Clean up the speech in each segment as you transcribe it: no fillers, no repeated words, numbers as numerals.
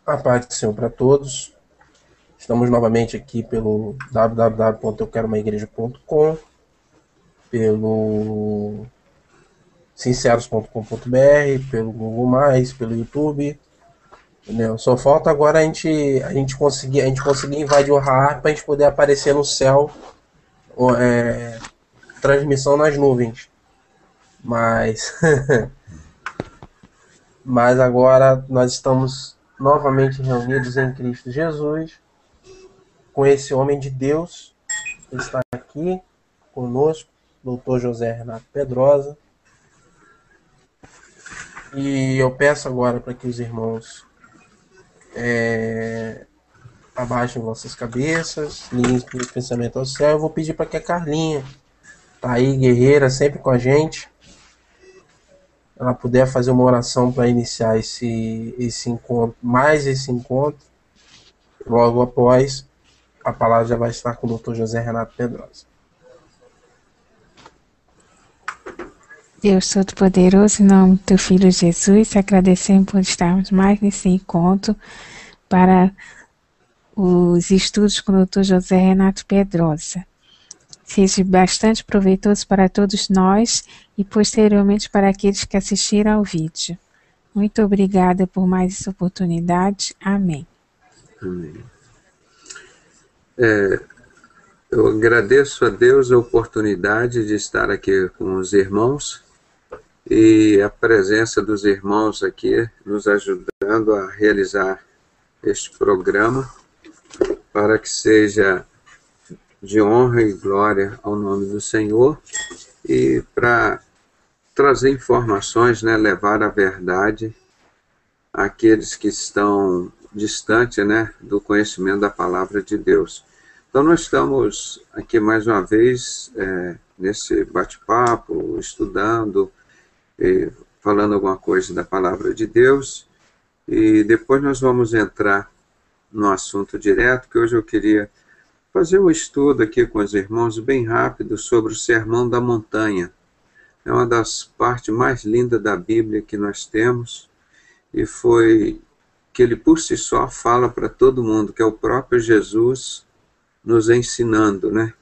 A paz do Senhor para todos. Estamos novamente aqui pelo www.euqueromaigreja.com, pelo sinceros.com.br, pelo Google+, pelo YouTube. Entendeu? Só falta agora a gente conseguir invadir o radar para a gente poder aparecer no céu, transmissão nas nuvens. Mas mas agora nós estamos novamente reunidos em Cristo Jesus, com esse homem de Deus que está aqui conosco, Dr. José Renato Pedrosa. E eu peço agora para que os irmãos abaixem vossas cabeças, liguem os pensamentos ao céu. Eu vou pedir para que a Carlinha, tá aí, guerreira, sempre com a gente, ela puder fazer uma oração para iniciar esse encontro, mais esse encontro. Logo após, a palavra já vai estar com o Dr. José Renato Pedrosa. Deus Todo-Poderoso, em nome do Teu Filho Jesus, agradecemos por estarmos mais nesse encontro para os estudos com o Dr. José Renato Pedrosa. Seja bastante proveitoso para todos nós e posteriormente para aqueles que assistiram ao vídeo. Muito obrigada por mais essa oportunidade. Amém. Amém. Eu agradeço a Deus a oportunidade de estar aqui com os irmãos e a presença dos irmãos aqui nos ajudando a realizar este programa para que seja de honra e glória ao nome do Senhor e para trazer informações, né, levar a verdade àqueles que estão distantes, né, do conhecimento da palavra de Deus. Então nós estamos aqui mais uma vez nesse bate-papo, estudando, falando alguma coisa da palavra de Deus, e depois nós vamos entrar no assunto direto, que hoje eu queria fazer um estudo aqui com os irmãos bem rápido sobre o Sermão da Montanha. É uma das partes mais lindas da Bíblia que nós temos, e foi que ele por si só fala para todo mundo, que é o próprio Jesus nos ensinando, né?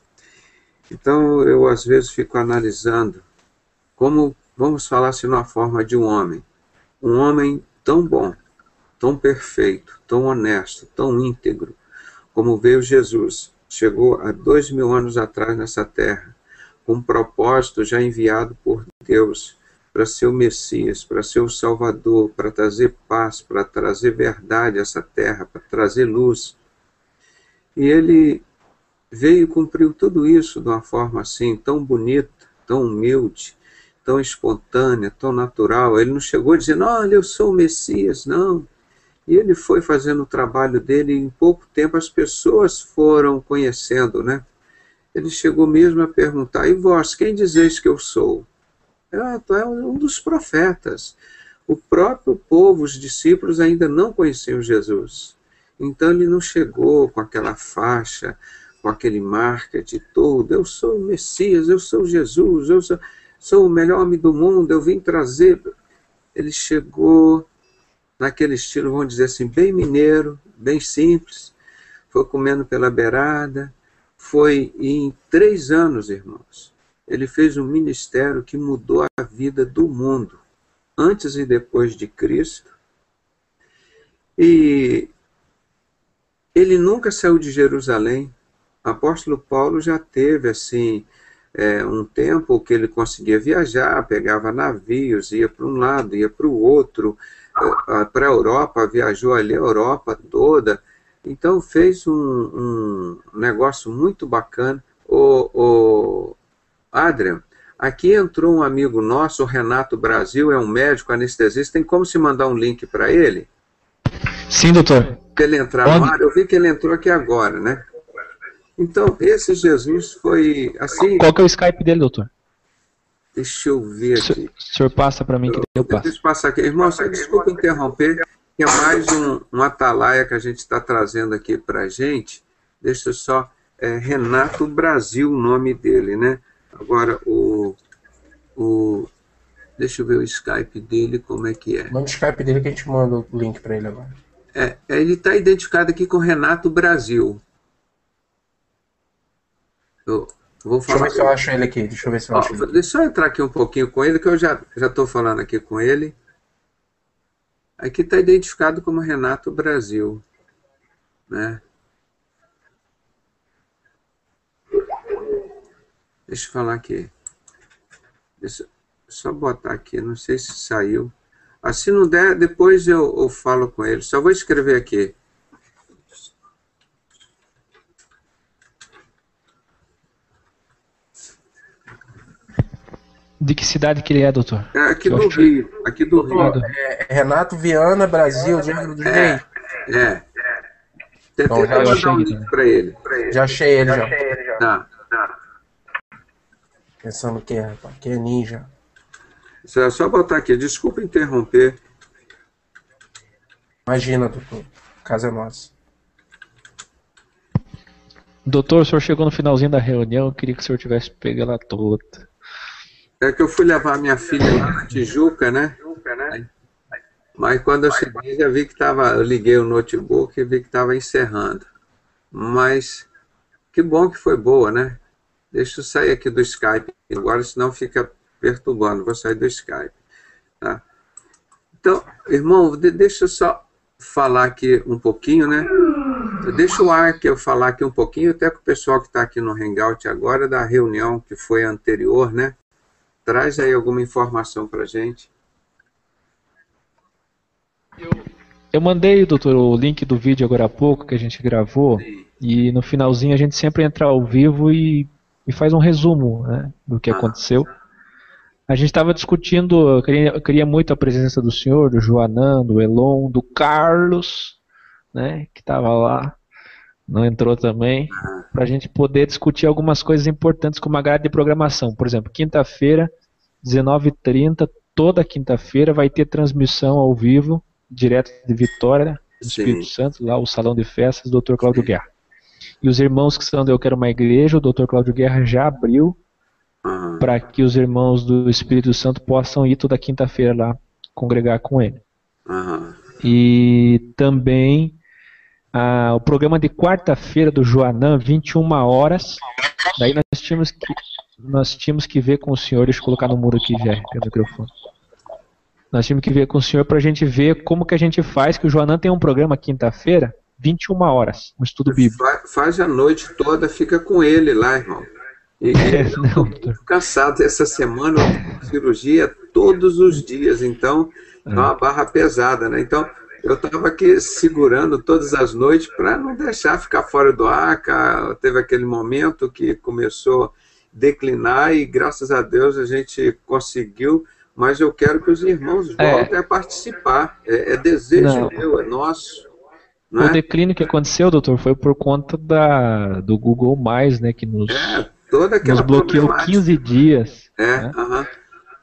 Então eu às vezes fico analisando como, vamos falar assim, na forma de um homem tão bom, tão perfeito, tão honesto, tão íntegro, como veio Jesus, chegou há 2000 anos atrás nessa terra, com um propósito já enviado por Deus para ser o Messias, para ser o Salvador, para trazer paz, para trazer verdade a essa terra, para trazer luz. E ele veio e cumpriu tudo isso de uma forma assim, tão bonita, tão humilde, tão espontânea, tão natural. Ele não chegou dizendo, olha, eu sou o Messias, não. E ele foi fazendo o trabalho dele e em pouco tempo as pessoas foram conhecendo, né? Ele chegou mesmo a perguntar, e vós, quem dizeis que eu sou? Tu é um dos profetas. O próprio povo, os discípulos ainda não conheciam Jesus. Então ele não chegou com aquela faixa, com aquele marketing todo, eu sou o Messias, eu sou Jesus, eu sou o melhor homem do mundo, eu vim trazer. Ele chegou naquele estilo, vamos dizer assim, bem mineiro, bem simples, foi comendo pela beirada, e em 3 anos, irmãos, ele fez um ministério que mudou a vida do mundo, antes e depois de Cristo, e ele nunca saiu de Jerusalém. O apóstolo Paulo já teve, assim, um tempo que ele conseguia viajar, pegava navios, ia para um lado, ia para o outro, para a Europa, viajou ali a Europa toda, então fez um negócio muito bacana. Adrian, aqui entrou um amigo nosso, o Renato Brasil, é um médico anestesista, tem como se mandar um link para ele? Sim, doutor. Para ele entrar no ar, eu vi que ele entrou aqui agora, né? Então, esse Jesus foi assim... Qual que é o Skype dele, doutor? Deixa eu ver aqui. O senhor passa para mim que eu passo. Deixa eu passar aqui. Irmão, só desculpa interromper, que é mais um atalaia que a gente está trazendo aqui para a gente. Deixa eu só... Renato Brasil, o nome dele, né? Agora, deixa eu ver o Skype dele, como é que é. Manda o Skype dele que a gente manda o link para ele agora. Ele está identificado aqui com Renato Brasil. Eu vou Deixa eu falar. ver se eu acho ele aqui. Deixa eu ver se eu acho ele aqui. Deixa eu entrar aqui um pouquinho com ele, que eu já estou falando aqui com ele. Aqui está identificado como Renato Brasil, né? Deixa eu falar aqui. Só botar aqui, não sei se saiu. Se não der, depois eu falo com ele. Só vou escrever aqui. De que cidade que ele é, doutor? Aqui do Rio. Aqui do Doutor, Rio. Renato Viana, Brasil, de Angra do Rei. Tentei mandar um link para ele. Já achei ele, já. Tá. Pensando que é, rapaz, que é ninja. É só botar aqui. Desculpa interromper. Imagina, doutor. A casa é nossa. Doutor, o senhor chegou no finalzinho da reunião, eu queria que o senhor tivesse pego ela toda. É que eu fui levar minha filha lá na Tijuca, né? Mas quando eu cheguei, já vi que estava. Eu liguei o notebook e vi que estava encerrando. Mas que bom que foi boa, né? Deixa eu sair aqui do Skype agora, senão fica perturbando. Vou sair do Skype. Tá? Então, irmão, deixa eu só falar aqui um pouquinho, né? Deixa o ar que eu falar aqui um pouquinho, até com o pessoal que está aqui no Hangout agora, da reunião que foi anterior, né? Traz aí alguma informação para a gente. Eu mandei, doutor, o link do vídeo agora há pouco que a gente gravou. Sim. E no finalzinho a gente sempre entra ao vivo e faz um resumo, né, do que aconteceu. A gente estava discutindo, eu queria muito a presença do senhor, do Joanã, do Elon, do Carlos, né, que estava lá, não entrou também, para a gente poder discutir algumas coisas importantes como a grade de programação. Por exemplo, quinta-feira, 19h30, toda quinta-feira vai ter transmissão ao vivo, direto de Vitória, do Espírito Santo, lá o Salão de Festas do Dr. Cláudio Guerra. E os irmãos que são do Eu Quero Uma Igreja, o Dr. Cláudio Guerra já abriu para que os irmãos do Espírito Santo possam ir toda quinta-feira lá congregar com ele. E também o programa de quarta-feira do Joanã, 21 horas. Daí nós tínhamos que ver com o senhor. Deixa eu colocar no mudo aqui já, o microfone. Nós tínhamos que ver com o senhor para a gente ver como que a gente faz, que o Joanã tem um programa quinta-feira, 21 horas, um estudo bíblico. Faz a noite toda, fica com ele lá, irmão. E eu estou cansado essa semana, eu tenho cirurgia todos os dias, então é uma barra pesada, né? Então, eu estava aqui segurando todas as noites para não deixar ficar fora do ar. Teve aquele momento que começou a declinar e, graças a Deus, a gente conseguiu. Mas eu quero que os irmãos voltem a participar. É desejo meu, é nosso. O declínio que aconteceu, doutor, foi por conta do Google+, né, que nos bloqueou 15 dias. Né?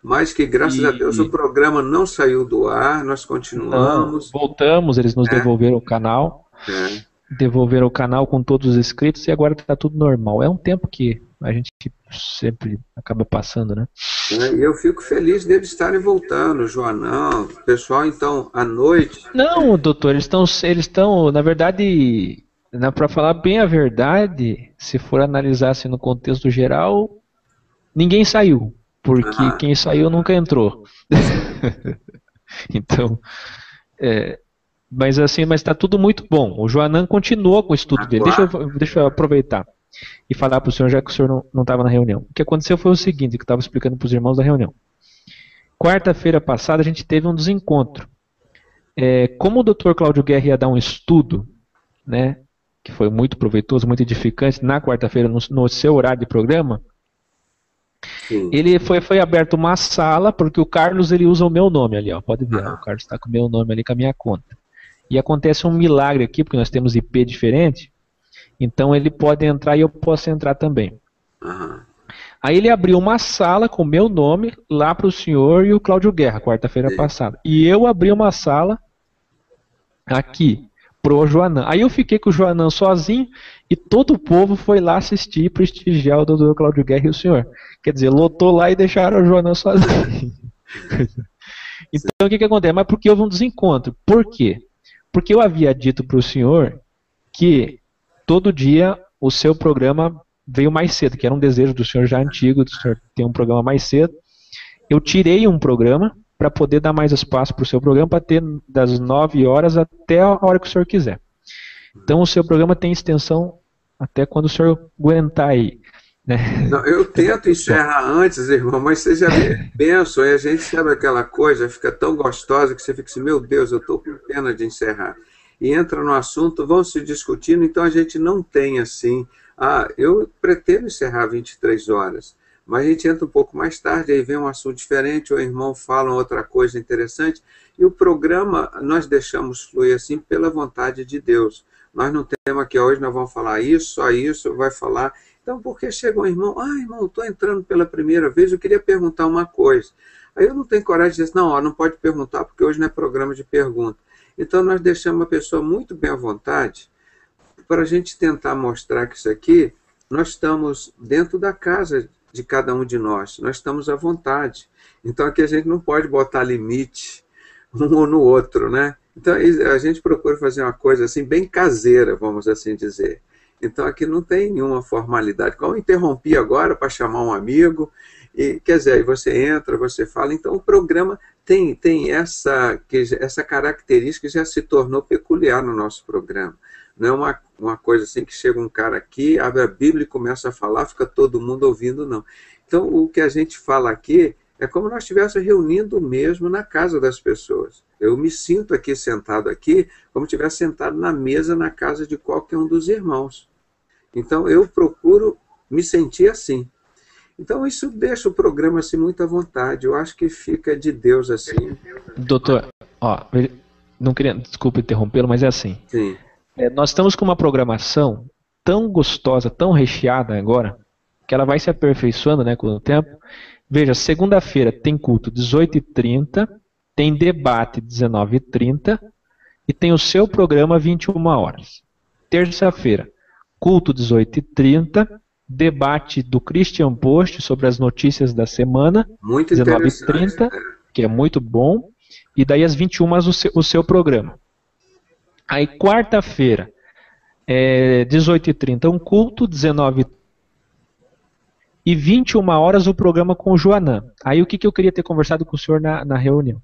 Mas que, graças a Deus, o programa não saiu do ar, nós continuamos. Voltamos, eles nos devolveram o canal. Devolveram o canal com todos os inscritos e agora está tudo normal. É um tempo que a gente sempre acaba passando, né? E eu fico feliz deles estarem voltando, Joanão, pessoal, então, à noite... Não, doutor, eles estão, na verdade, para falar bem a verdade, se for analisar assim, no contexto geral, ninguém saiu, porque quem saiu nunca entrou. Então, mas está tudo muito bom. O Joanã continuou com o estudo dele. Deixa eu aproveitar e falar para o senhor, já que o senhor não estava na reunião. O que aconteceu foi o seguinte, que eu estava explicando para os irmãos da reunião. Quarta-feira passada a gente teve um desencontro. Como o Dr. Cláudio Guerra ia dar um estudo, né, que foi muito proveitoso, muito edificante, na quarta-feira, no seu horário de programa, ele foi aberto uma sala, porque o Carlos ele usa o meu nome ali, ó, pode ver, o Carlos está com o meu nome ali, com a minha conta. E acontece um milagre aqui, porque nós temos IP diferente, então ele pode entrar e eu posso entrar também. Aí ele abriu uma sala com o meu nome lá para o senhor e o Cláudio Guerra, quarta-feira passada. E eu abri uma sala aqui pro Joanã. Aí eu fiquei com o Joanã sozinho e todo o povo foi lá assistir e prestigiar o doutor Cláudio Guerra e o senhor. Quer dizer, lotou lá e deixaram o Joanã sozinho. Então o que acontece? Mas por que houve um desencontro? Por quê? Porque eu havia dito para o senhor que todo dia o seu programa veio mais cedo, que era um desejo do senhor já antigo, do senhor ter um programa mais cedo. Eu tirei um programa para poder dar mais espaço para o seu programa, para ter das 9 horas até a hora que o senhor quiser. Então o seu programa tem extensão até quando o senhor aguentar aí. Né? Não, eu tento encerrar antes, irmão, mas você já pensa, e a gente sabe aquela coisa, fica tão gostosa que você fica assim, meu Deus, eu estou com pena de encerrar. E entra no assunto, vão se discutindo, então a gente não tem assim, eu pretendo encerrar 23 horas, mas a gente entra um pouco mais tarde, aí vem um assunto diferente, o irmão fala outra coisa interessante, e o programa nós deixamos fluir assim pela vontade de Deus. Nós não temos aqui hoje, nós vamos falar isso, só isso, vai falar. Então, porque chegou um irmão, irmão, estou entrando pela primeira vez, eu queria perguntar uma coisa. Aí eu não tenho coragem de dizer, não pode perguntar, porque hoje não é programa de pergunta. Então, nós deixamos uma pessoa muito bem à vontade para a gente tentar mostrar que isso aqui, nós estamos dentro da casa de cada um de nós, nós estamos à vontade. Então, aqui a gente não pode botar limite um ou no outro, né? Então, a gente procura fazer uma coisa assim, bem caseira, vamos assim dizer. Então, aqui não tem nenhuma formalidade. Como eu interrompi agora para chamar um amigo, e, quer dizer, aí você entra, você fala. Então, o programa tem essa característica que já se tornou peculiar no nosso programa. Não é uma coisa assim que chega um cara aqui, abre a Bíblia e começa a falar, fica todo mundo ouvindo, não. Então, o que a gente fala aqui é como nós estivéssemos reunindo mesmo na casa das pessoas. Eu me sinto aqui sentado aqui, como se estivesse sentado na mesa na casa de qualquer um dos irmãos. Então, eu procuro me sentir assim. Então, isso deixa o programa assim muito à vontade. Eu acho que fica de Deus assim. Doutor, não queria, desculpa interrompê-lo, mas é assim. Sim. Nós estamos com uma programação tão gostosa, tão recheada agora, que ela vai se aperfeiçoando, né, com o tempo. Veja, segunda-feira tem culto 18h30, tem debate 19h30 e tem o seu programa 21 horas. Terça-feira, culto 18h30, debate do Christian Post sobre as notícias da semana, 19h30, que é muito bom, e daí às 21 o seu programa. Aí quarta-feira, 18h30, um culto, 19h30, e 21 horas o programa com o Joanã. Aí o que eu queria ter conversado com o senhor na reunião?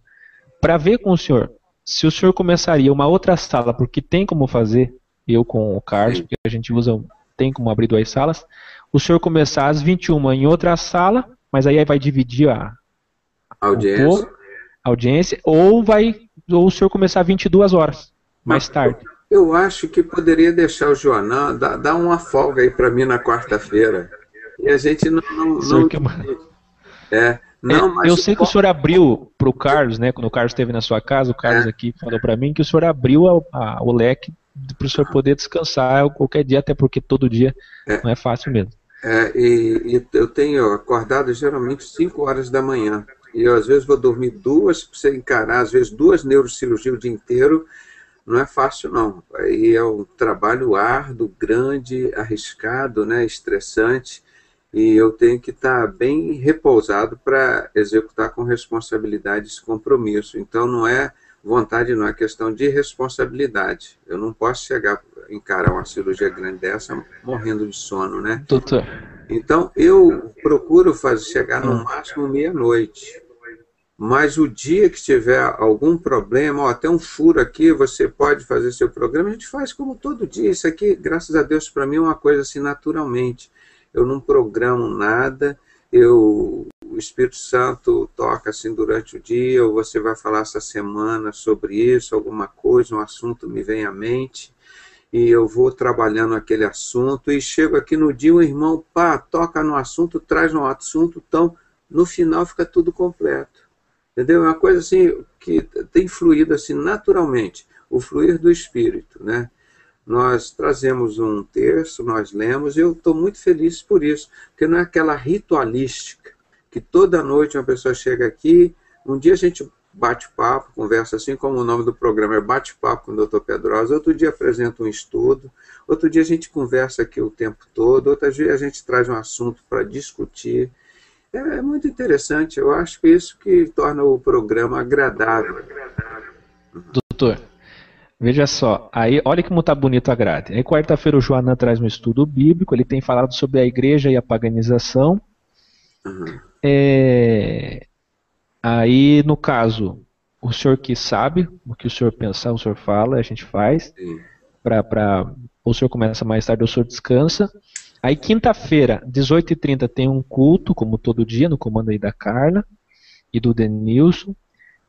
Para ver com o senhor, se o senhor começaria uma outra sala, porque tem como fazer, eu com o Carlos, porque a gente tem como abrir 2 salas, o senhor começar às 21 em outra sala, mas aí vai dividir a audiência, ou o senhor começar às 22 horas, mais tarde. Eu acho que poderia deixar o Joanã, dar uma folga aí para mim na quarta-feira. E a gente não mas eu sei que o senhor abriu para o Carlos, né? Quando o Carlos esteve na sua casa, o Carlos aqui falou para mim que o senhor abriu o leque para o senhor poder descansar qualquer dia, até porque todo dia não é fácil mesmo. E eu tenho acordado geralmente 5 horas da manhã. E eu às vezes vou dormir 2 para você encarar, às vezes 2 neurocirurgias o dia inteiro. Não é fácil, não. Aí é um trabalho árduo, grande, arriscado, né, estressante. E eu tenho que estar bem repousado para executar com responsabilidade esse compromisso. Então, não é vontade, não é questão de responsabilidade. Eu não posso chegar a encarar uma cirurgia grande dessa morrendo de sono, né? Doutor. Então, eu procuro chegar no máximo meia-noite. Mas o dia que tiver algum problema, até um furo aqui, você pode fazer seu programa, a gente faz como todo dia. Isso aqui, graças a Deus, para mim é uma coisa assim naturalmente. Eu não programo nada, o Espírito Santo toca assim durante o dia, ou você vai falar essa semana sobre isso, alguma coisa, um assunto me vem à mente, e eu vou trabalhando aquele assunto, e chego aqui no dia, o irmão, toca no assunto, traz um assunto, então, no final fica tudo completo. Entendeu? É uma coisa assim que tem fluído assim naturalmente, o fluir do Espírito, né? Nós trazemos um terço, nós lemos, e eu estou muito feliz por isso, porque não é aquela ritualística, que toda noite uma pessoa chega aqui, um dia a gente bate papo, conversa assim, como o nome do programa é Bate-Papo com o Dr. Pedrosa, outro dia apresenta um estudo, outro dia a gente conversa aqui o tempo todo, outro dia a gente traz um assunto para discutir. É muito interessante, eu acho que isso que torna o programa agradável. Doutor, Veja só, aí olha como tá bonito a grade. Aí quarta-feira o Joanã traz um estudo bíblico, ele tem falado sobre a igreja e a paganização. Uhum. Aí, no caso, o senhor que sabe o que o senhor pensar, o senhor fala, a gente faz. Sim. O senhor começa mais tarde, o senhor descansa. Aí quinta-feira, 18h30, tem um culto, como todo dia, no comando aí da Carla e do Denilson.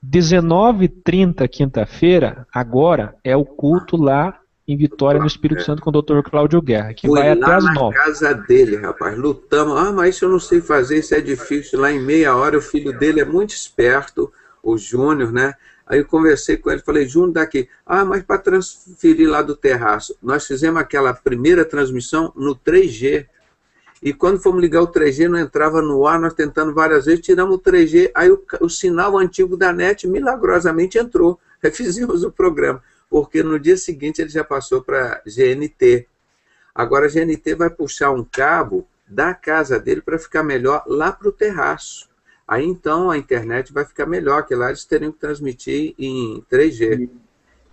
19h30, quinta-feira, agora, é o culto lá em Vitória, no Espírito Santo, com o Dr. Cláudio Guerra, que vai até às 9h. Fui lá na casa dele, rapaz, lutamos. Ah, mas isso eu não sei fazer, isso é difícil. Lá em meia hora, o filho dele é muito esperto, o Júnior, né? Aí eu conversei com ele, falei, Júnior, daqui. Ah, mas para transferir lá do terraço. Nós fizemos aquela primeira transmissão no 3G. E quando fomos ligar o 3G, não entrava no ar, nós tentando várias vezes, tiramos o 3G, aí o sinal antigo da NET milagrosamente entrou. Aí fizemos o programa, porque no dia seguinte ele já passou para GNT. Agora a GNT vai puxar um cabo da casa dele para ficar melhor lá para o terraço. Aí então a internet vai ficar melhor, que lá eles teriam que transmitir em 3G.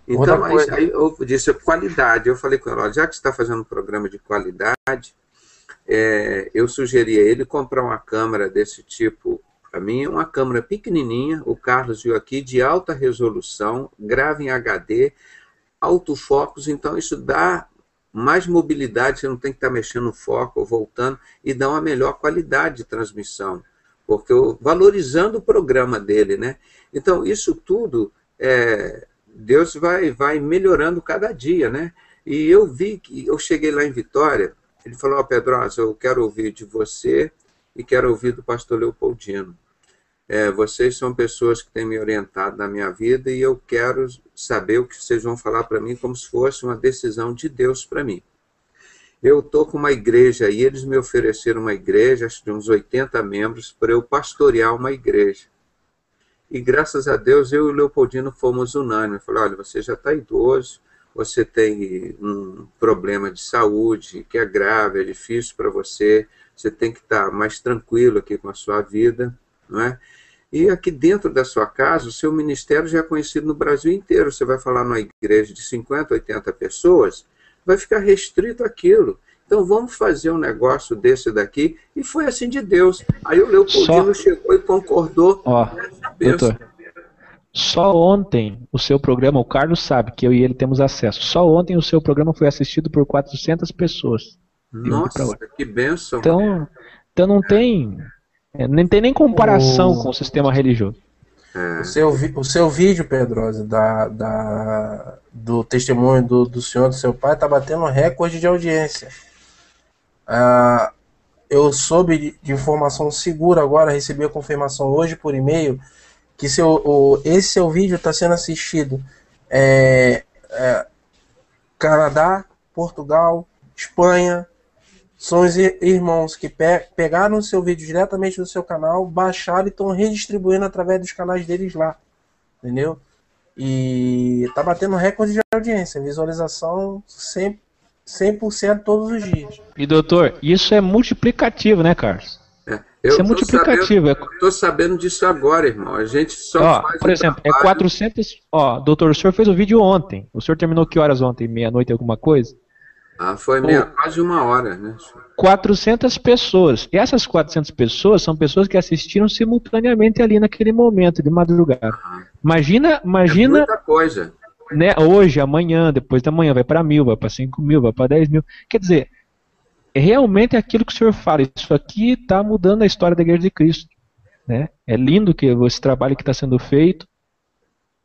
Então aí eu disse qualidade. Eu falei com ele, já que você está fazendo um programa de qualidade, eu sugeri a ele comprar uma câmera desse tipo. Para mim, uma câmera pequenininha, o Carlos viu aqui, de alta resolução, grava em HD, autofocos, então isso dá mais mobilidade, você não tem que estar mexendo no foco ou voltando, e dá uma melhor qualidade de transmissão, porque valorizando o programa dele, né? Então, isso tudo, Deus vai melhorando cada dia, né? E eu vi que, eu cheguei lá em Vitória, ele falou, Pedrosa, eu quero ouvir de você e quero ouvir do pastor Leopoldino. Vocês são pessoas que têm me orientado na minha vida e eu quero saber o que vocês vão falar para mim como se fosse uma decisão de Deus para mim. Eu estou com uma igreja aí, eles me ofereceram uma igreja, acho de uns 80 membros, para eu pastorear uma igreja. E graças a Deus, eu e o Leopoldino fomos unânimes. Eu falei, olha, você já está idoso, você tem um problema de saúde que é grave, é difícil para você, você tem que estar mais tranquilo aqui com a sua vida, não é? E aqui dentro da sua casa, o seu ministério já é conhecido no Brasil inteiro. Você vai falar numa igreja de 50, 80 pessoas, vai ficar restrito àquilo. Então vamos fazer um negócio desse daqui. E foi assim de Deus. Aí o Leopoldino chegou e concordou. Doutor, só ontem o seu programa, o Carlos sabe que eu e ele temos acesso, só ontem o seu programa foi assistido por 400 pessoas. Nossa, que bênção. Então não tem... não tem nem comparação com o sistema religioso. O seu vídeo, Pedrosa, do testemunho do senhor, do seu pai, está batendo um recorde de audiência. Eu soube de informação segura agora, recebi a confirmação hoje por e-mail, que esse seu vídeo está sendo assistido Canadá, Portugal, Espanha. São os irmãos que pegaram o seu vídeo diretamente do seu canal, baixaram e estão redistribuindo através dos canais deles lá. Entendeu? E tá batendo recorde de audiência, visualização 100% todos os dias. E doutor, isso é multiplicativo, né, Carlos? Isso é multiplicativo. Eu tô sabendo disso agora, irmão. A gente só faz por exemplo, trabalho. 400... doutor, o senhor fez o vídeo ontem. O senhor terminou que horas ontem? Meia-noite alguma coisa? Foi quase uma hora, né? 400 pessoas. E essas 400 pessoas são pessoas que assistiram simultaneamente ali naquele momento, de madrugada. Imagina... É muita coisa. Né, hoje, amanhã, depois da manhã, vai para 1.000, vai para 5.000, vai para 10.000. Quer dizer, realmente é aquilo que o senhor fala. Isso aqui está mudando a história da Igreja de Cristo. Né? É lindo que esse trabalho que está sendo feito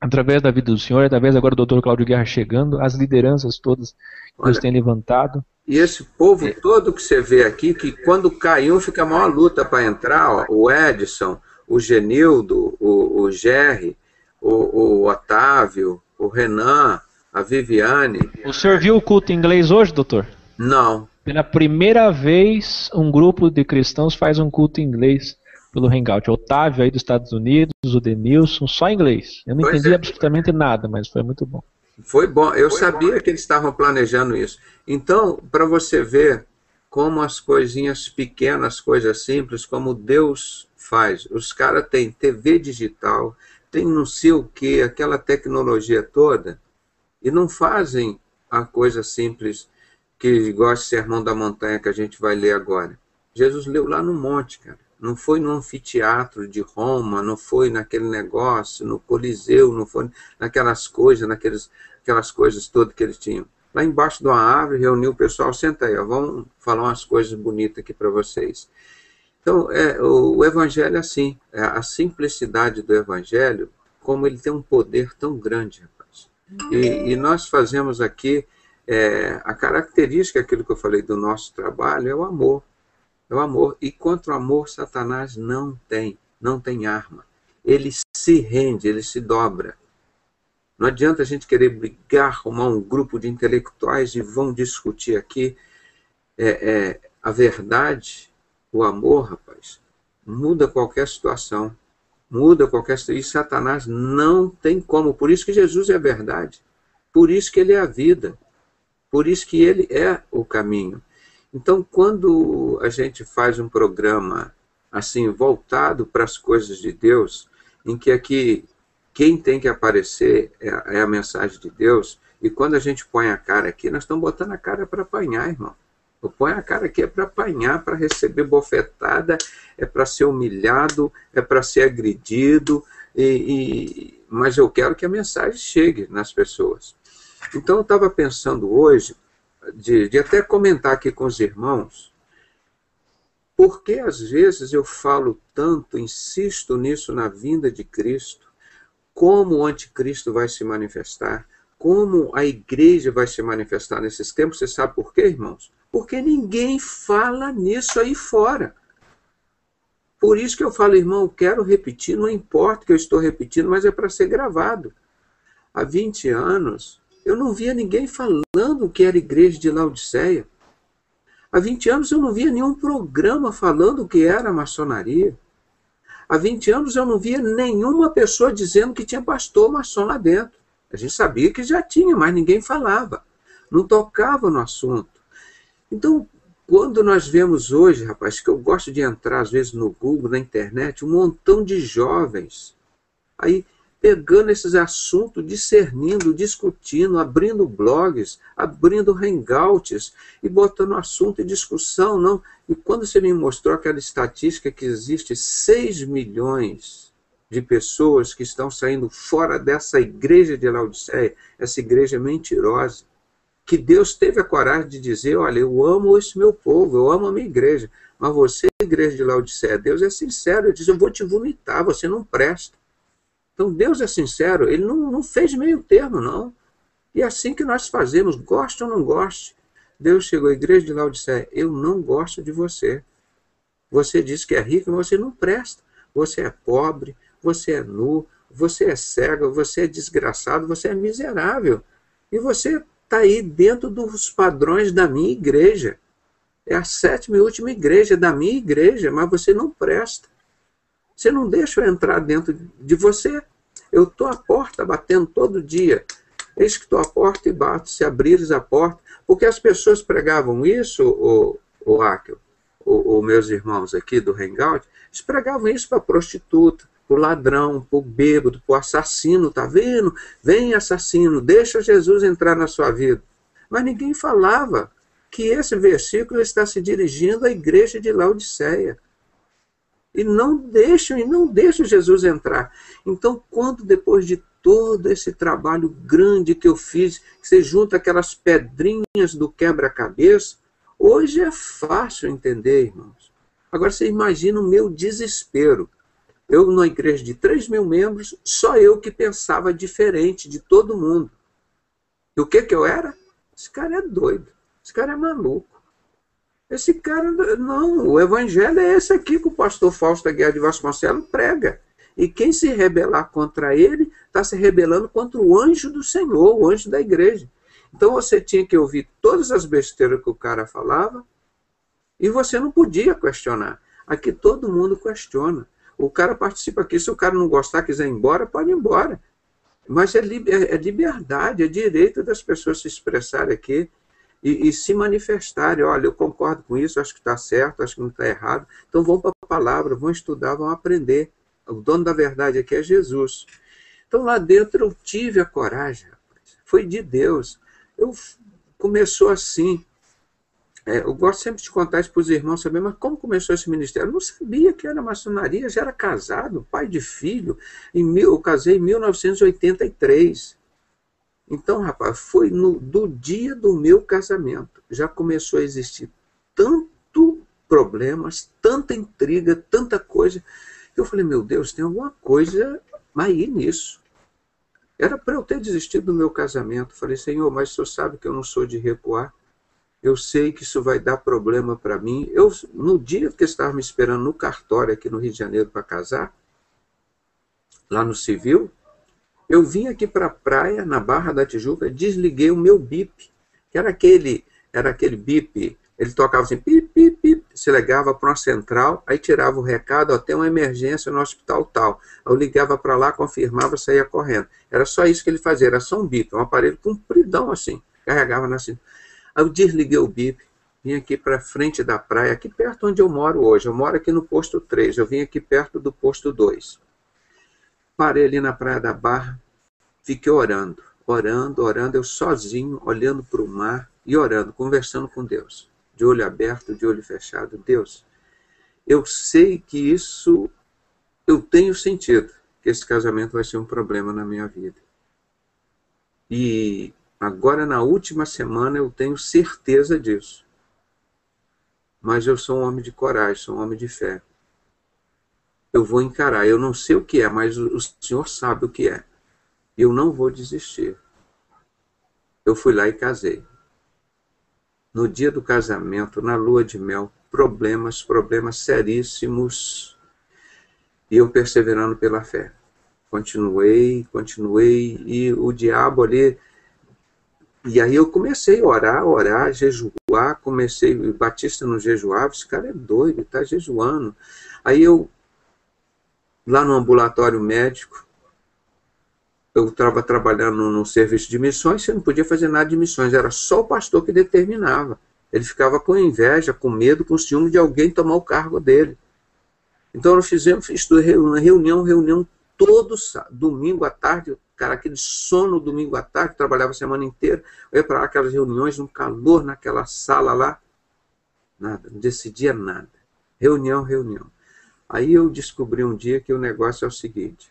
através da vida do senhor, através agora do Dr. Cláudio Guerra chegando, as lideranças todas que Deus tem levantado. E esse povo todo que você vê aqui, que quando cai um fica a maior luta para entrar, o Edson, o Genildo, o Gerry, o Otávio, o Renan, a Viviane. O senhor viu o culto em inglês hoje, doutor? Não. Pela primeira vez, um grupo de cristãos faz um culto em inglês pelo Hangout. O Otávio aí dos Estados Unidos, o Denilson, só em inglês. Eu não entendi absolutamente nada, mas foi muito bom. Foi bom. Eu sabia que eles estavam planejando isso. Então, para você ver como as coisinhas pequenas, coisas simples, como Deus faz. Os caras têm TV digital, tem não sei o que, aquela tecnologia toda. E não fazem a coisa simples, que igual esse Sermão da Montanha que a gente vai ler agora. Jesus leu lá no monte, cara. Não foi no anfiteatro de Roma, não foi naquele negócio, no Coliseu, não foi naquelas coisas, aquelas coisas todas que eles tinham. Lá embaixo de uma árvore, reuniu o pessoal, senta aí, ó, vamos falar umas coisas bonitas aqui para vocês. Então, o Evangelho é assim, a simplicidade do Evangelho, como ele tem um poder tão grande, rapaz. E nós fazemos aqui, a característica, aquilo que eu falei do nosso trabalho, é o amor. É o amor. E contra o amor, Satanás não tem arma. Ele se rende, ele se dobra. Não adianta a gente querer brigar, arrumar um grupo de intelectuais e vão discutir aqui. A verdade, o amor, rapaz, muda qualquer situação. Muda qualquer situação. E Satanás não tem como. Por isso que Jesus é a verdade. Por isso que ele é a vida. Por isso que ele é o caminho. Então, quando a gente faz um programa assim, voltado para as coisas de Deus, em que aqui quem tem que aparecer é a mensagem de Deus, e quando a gente põe a cara aqui, nós estamos botando a cara para apanhar, irmão. Eu ponho a cara aqui é para apanhar, para receber bofetada, é para ser humilhado, é para ser agredido, mas eu quero que a mensagem chegue nas pessoas. Então eu estava pensando hoje, de até comentar aqui com os irmãos, porque às vezes eu falo tanto, insisto nisso na vinda de Cristo, como o anticristo vai se manifestar, como a igreja vai se manifestar nesses tempos. Você sabe por quê, irmãos? Porque ninguém fala nisso aí fora. Por isso que eu falo, irmão, quero repetir, não importa que eu estou repetindo, mas é para ser gravado. Há 20 anos, eu não via ninguém falando o que era a igreja de Laodiceia. Há 20 anos eu não via nenhum programa falando o que era a maçonaria. Há 20 anos eu não via nenhuma pessoa dizendo que tinha pastor maçom lá dentro. A gente sabia que já tinha, mas ninguém falava. Não tocava no assunto. Então, quando nós vemos hoje, rapaz, que eu gosto de entrar às vezes no Google, na internet, um montão de jovens aí pegando esses assuntos, discernindo, discutindo, abrindo blogs, abrindo hangouts e botando assunto em discussão, não. E quando você me mostrou aquela estatística que existe 6 milhões de pessoas que estão saindo fora dessa igreja de Laodiceia, essa igreja mentirosa, que Deus teve a coragem de dizer, olha, eu amo esse meu povo, eu amo a minha igreja, mas você, igreja de Laodiceia, Deus é sincero, ele diz, eu vou te vomitar, você não presta. Então Deus é sincero, ele não fez meio termo, não. E é assim que nós fazemos, goste ou não goste. Deus chegou à igreja de Laodiceia, eu não gosto de você. Você diz que é rico, mas você não presta. Você é pobre, você é nu, você é cego, você é desgraçado, você é miserável. E você está aí dentro dos padrões da minha igreja. É a 7ª e última igreja da minha igreja, mas você não presta. Você não deixa eu entrar dentro de você. Eu estou à porta batendo todo dia. Eis que estou à porta e bato, se abrires a porta. Porque as pessoas pregavam isso, o Akel, os meus irmãos aqui do Hangout, eles pregavam isso para a prostituta, para o ladrão, para o bêbado, para o assassino, tá vendo? Vem assassino, deixa Jesus entrar na sua vida. Mas ninguém falava que esse versículo está se dirigindo à igreja de Laodiceia. E não deixam Jesus entrar. Então, quando depois de todo esse trabalho grande que eu fiz, que você junta aquelas pedrinhas do quebra-cabeça, hoje é fácil entender, irmãos. Agora você imagina o meu desespero. Eu, numa igreja de 3.000 membros, só eu que pensava diferente de todo mundo. E o que eu era? Esse cara é doido, esse cara é maluco. Esse cara, não, o evangelho é esse aqui que o pastor Fausto Aguiar de Vasconcelos prega. E quem se rebelar contra ele, está se rebelando contra o anjo do Senhor, o anjo da igreja. Então você tinha que ouvir todas as besteiras que o cara falava, e você não podia questionar. Aqui todo mundo questiona. O cara participa aqui, se o cara não gostar, quiser ir embora, pode ir embora. Mas é liberdade, é direito das pessoas se expressarem aqui. E se manifestarem, olha, eu concordo com isso, acho que está certo, acho que não está errado. Então vão para a palavra, vão estudar, vão aprender. O dono da verdade aqui é Jesus. Então lá dentro eu tive a coragem, rapaz. foi de Deus. Começou assim. Eu gosto sempre de contar isso para os irmãos saber, mas como começou esse ministério? Eu não sabia que era maçonaria, já era casado, pai de filho. Eu casei em 1983. Então, rapaz, foi do dia do meu casamento. Já começou a existir tanto problemas, tanta intriga, tanta coisa. Eu falei, meu Deus, tem alguma coisa aí nisso. Era para eu ter desistido do meu casamento. Falei, Senhor, mas o Senhor sabe que eu não sou de recuar. Eu sei que isso vai dar problema para mim. No dia que estava me esperando no cartório aqui no Rio de Janeiro para casar, lá no civil, eu vim aqui para a praia, na Barra da Tijuca, desliguei o meu bip, que era aquele bip, ele tocava assim, pip, pip, pip, se ligava para uma central, aí tirava o recado, tem uma emergência no hospital tal. Eu ligava para lá, confirmava, saía correndo. Era só isso que ele fazia, era só um bip, um aparelho compridão assim, carregava na cinta. Aí eu desliguei o bip, vim aqui para frente da praia, aqui perto onde eu moro hoje. Eu moro aqui no posto 3, eu vim aqui perto do posto 2. Parei ali na Praia da Barra, fiquei orando, eu sozinho, olhando para o mar e orando, conversando com Deus. De olho aberto, de olho fechado. Deus, eu sei que isso, eu tenho sentido que esse casamento vai ser um problema na minha vida. E agora, na última semana, eu tenho certeza disso. Mas eu sou um homem de coragem, sou um homem de fé. Eu vou encarar. Eu não sei o que é, mas o Senhor sabe o que é. Eu não vou desistir. Eu fui lá e casei. No dia do casamento, na lua de mel, problemas seríssimos. E eu perseverando pela fé. Continuei, e o diabo ali... E aí eu comecei a orar, jejuar, o Batista não jejuava, esse cara é doido, está jejuando. Aí eu, lá no ambulatório médico, eu estava trabalhando no serviço de missões, você não podia fazer nada de missões, era só o pastor que determinava. Ele ficava com inveja, com medo, com ciúme de alguém tomar o cargo dele. Então nós fizemos reunião todo domingo à tarde, cara, aquele sono domingo à tarde, trabalhava a semana inteira, eu ia para aquelas reuniões, um calor naquela sala lá, nada, não decidia nada. Reunião. Aí eu descobri um dia que o negócio é o seguinte,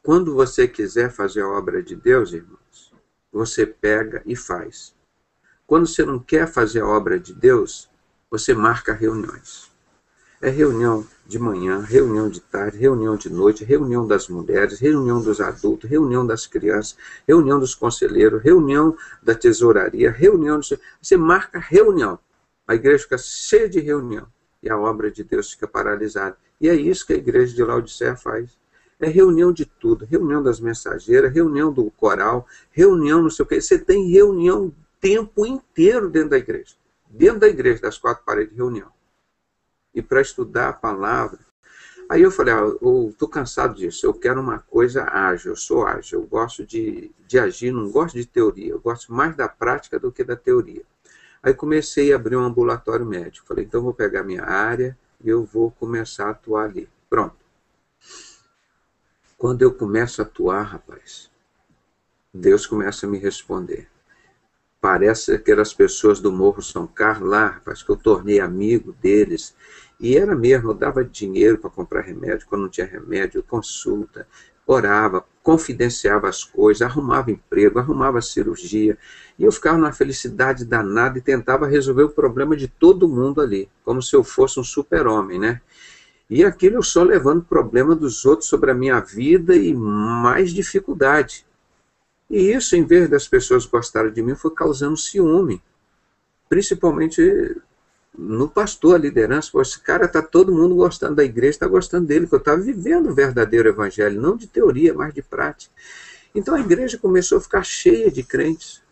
quando você quiser fazer a obra de Deus, irmãos, você pega e faz. Quando você não quer fazer a obra de Deus, você marca reuniões. É reunião de manhã, reunião de tarde, reunião de noite, reunião das mulheres, reunião dos adultos, reunião das crianças, reunião dos conselheiros, reunião da tesouraria, reunião... Você marca reunião. A igreja fica cheia de reunião e a obra de Deus fica paralisada. E é isso que a igreja de Laodiceia faz. É reunião de tudo, reunião das mensageiras, reunião do coral, reunião não sei o quê. Você tem reunião o tempo inteiro dentro da igreja, das 4 paredes, reunião. E para estudar a palavra. Aí eu falei, eu estou cansado disso, eu quero uma coisa ágil, eu sou ágil, eu gosto de agir, não gosto de teoria, eu gosto mais da prática do que da teoria. Aí comecei a abrir um ambulatório médico, falei, então vou pegar minha área e eu vou começar a atuar ali. Pronto. Quando eu começo a atuar, rapaz, Deus começa a me responder. Parece aquelas pessoas do Morro São Carlos lá, rapaz, que eu tornei amigo deles. E era mesmo, eu dava dinheiro para comprar remédio, quando não tinha remédio, consulta, orava, confidenciava as coisas, arrumava emprego, arrumava cirurgia. E eu ficava numa felicidade danada e tentava resolver o problema de todo mundo ali, como se eu fosse um super-homem, né? E aquilo eu só levando problema dos outros sobre a minha vida e mais dificuldade. E isso, em vez das pessoas gostarem de mim, foi causando ciúme. Principalmente no pastor, a liderança. Pô, esse cara está todo mundo gostando da igreja, está gostando dele, que eu estava vivendo o verdadeiro evangelho, não de teoria, mas de prática. Então a igreja começou a ficar cheia de crentes.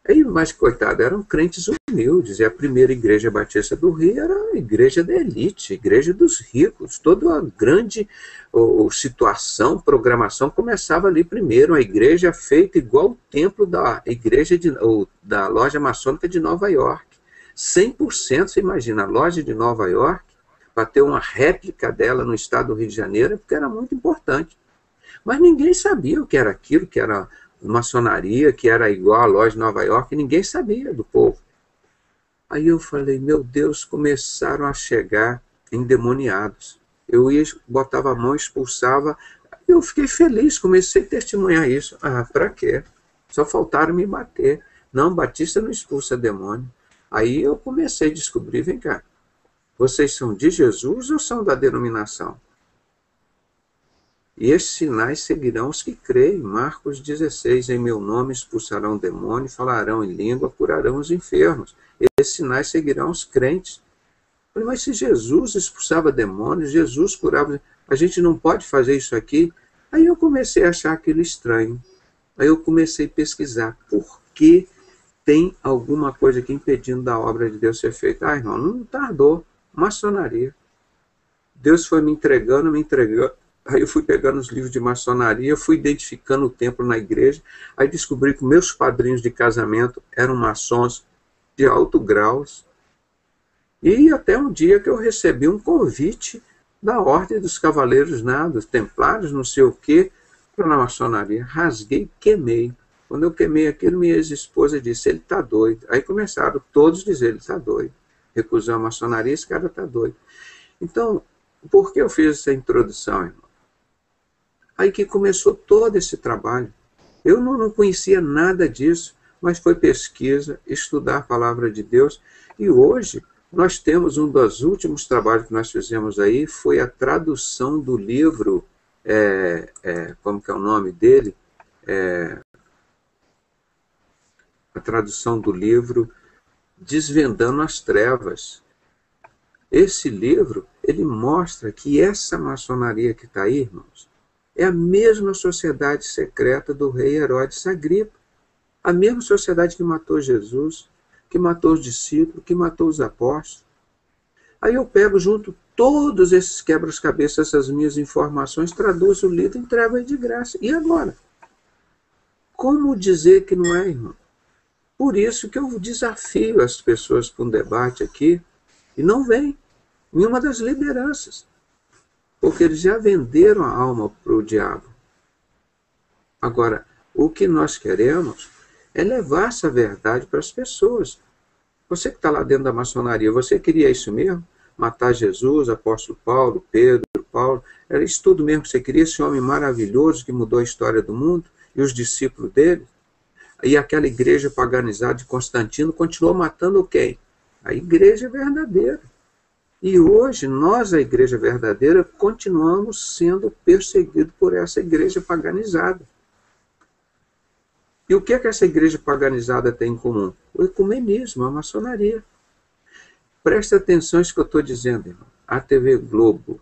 Aí, mas, coitado, eram crentes humildes. E a primeira igreja batista do Rio era a igreja da elite, a igreja dos ricos. Toda a grande situação, programação começava ali primeiro. A igreja feita igual o templo da igreja da loja maçônica de Nova York. 100%, você imagina, a loja de Nova York, para ter uma réplica dela no estado do Rio de Janeiro, porque era muito importante. Mas ninguém sabia o que era aquilo, que era maçonaria, que era igual à loja de Nova York, e ninguém sabia do povo. Aí eu falei, meu Deus, começaram a chegar endemoniados. Eu ia, botava a mão, expulsava. Eu fiquei feliz, comecei a testemunhar isso. Ah, para quê? Só faltaram me bater. Não, Batista não expulsa demônio. Aí eu comecei a descobrir, vem cá, vocês são de Jesus ou são da denominação? E esses sinais seguirão os que creem. Marcos 16, em meu nome expulsarão demônio, falarão em língua, curarão os enfermos. Esses sinais seguirão os crentes. Eu falei, mas se Jesus expulsava demônios, Jesus curava, a gente não pode fazer isso aqui? Aí eu comecei a achar aquilo estranho. Aí eu comecei a pesquisar por que tem alguma coisa aqui impedindo da obra de Deus ser feita. Ah, irmão, não tardou. Maçonaria. Deus foi me entregando. Aí eu fui pegando os livros de maçonaria, fui identificando o templo na igreja, aí descobri que meus padrinhos de casamento eram maçons de alto grau. E até um dia que eu recebi um convite da Ordem dos Cavaleiros, dos Templários, não sei o quê, para na maçonaria. Rasguei, queimei. Quando eu queimei aquilo, minha ex-esposa disse, ele está doido. Aí começaram todos a dizer, ele está doido. Recusou a maçonaria, esse cara está doido. Então, por que eu fiz essa introdução, irmão? Aí que começou todo esse trabalho. Eu não conhecia nada disso, mas foi pesquisa, estudar a palavra de Deus. E hoje nós temos um dos últimos trabalhos que nós fizemos aí, foi a tradução do livro, como que é o nome dele? A tradução do livro Desvendando as Trevas. Esse livro, ele mostra que essa maçonaria que está aí, irmãos, é a mesma sociedade secreta do rei Herodes Agripa. A mesma sociedade que matou Jesus, que matou os discípulos, que matou os apóstolos. Aí eu pego junto todos esses quebra-cabeças, essas minhas informações, traduzo o livro e entrego aí de graça. E agora? Como dizer que não é, irmão? Por isso que eu desafio as pessoas para um debate aqui, e não vem nenhuma das lideranças. Porque eles já venderam a alma para o diabo. Agora, o que nós queremos é levar essa verdade para as pessoas. Você que está lá dentro da maçonaria, você queria isso mesmo? Matar Jesus, apóstolo Paulo, Pedro, Paulo? Era isso tudo mesmo que você queria? Esse homem maravilhoso que mudou a história do mundo? E os discípulos dele? E aquela igreja paganizada de Constantino continuou matando quem? A igreja verdadeira. E hoje, nós, a igreja verdadeira, continuamos sendo perseguidos por essa igreja paganizada. E o que é que essa igreja paganizada tem em comum? O ecumenismo, a maçonaria. Presta atenção nisso que eu estou dizendo, irmão. A TV Globo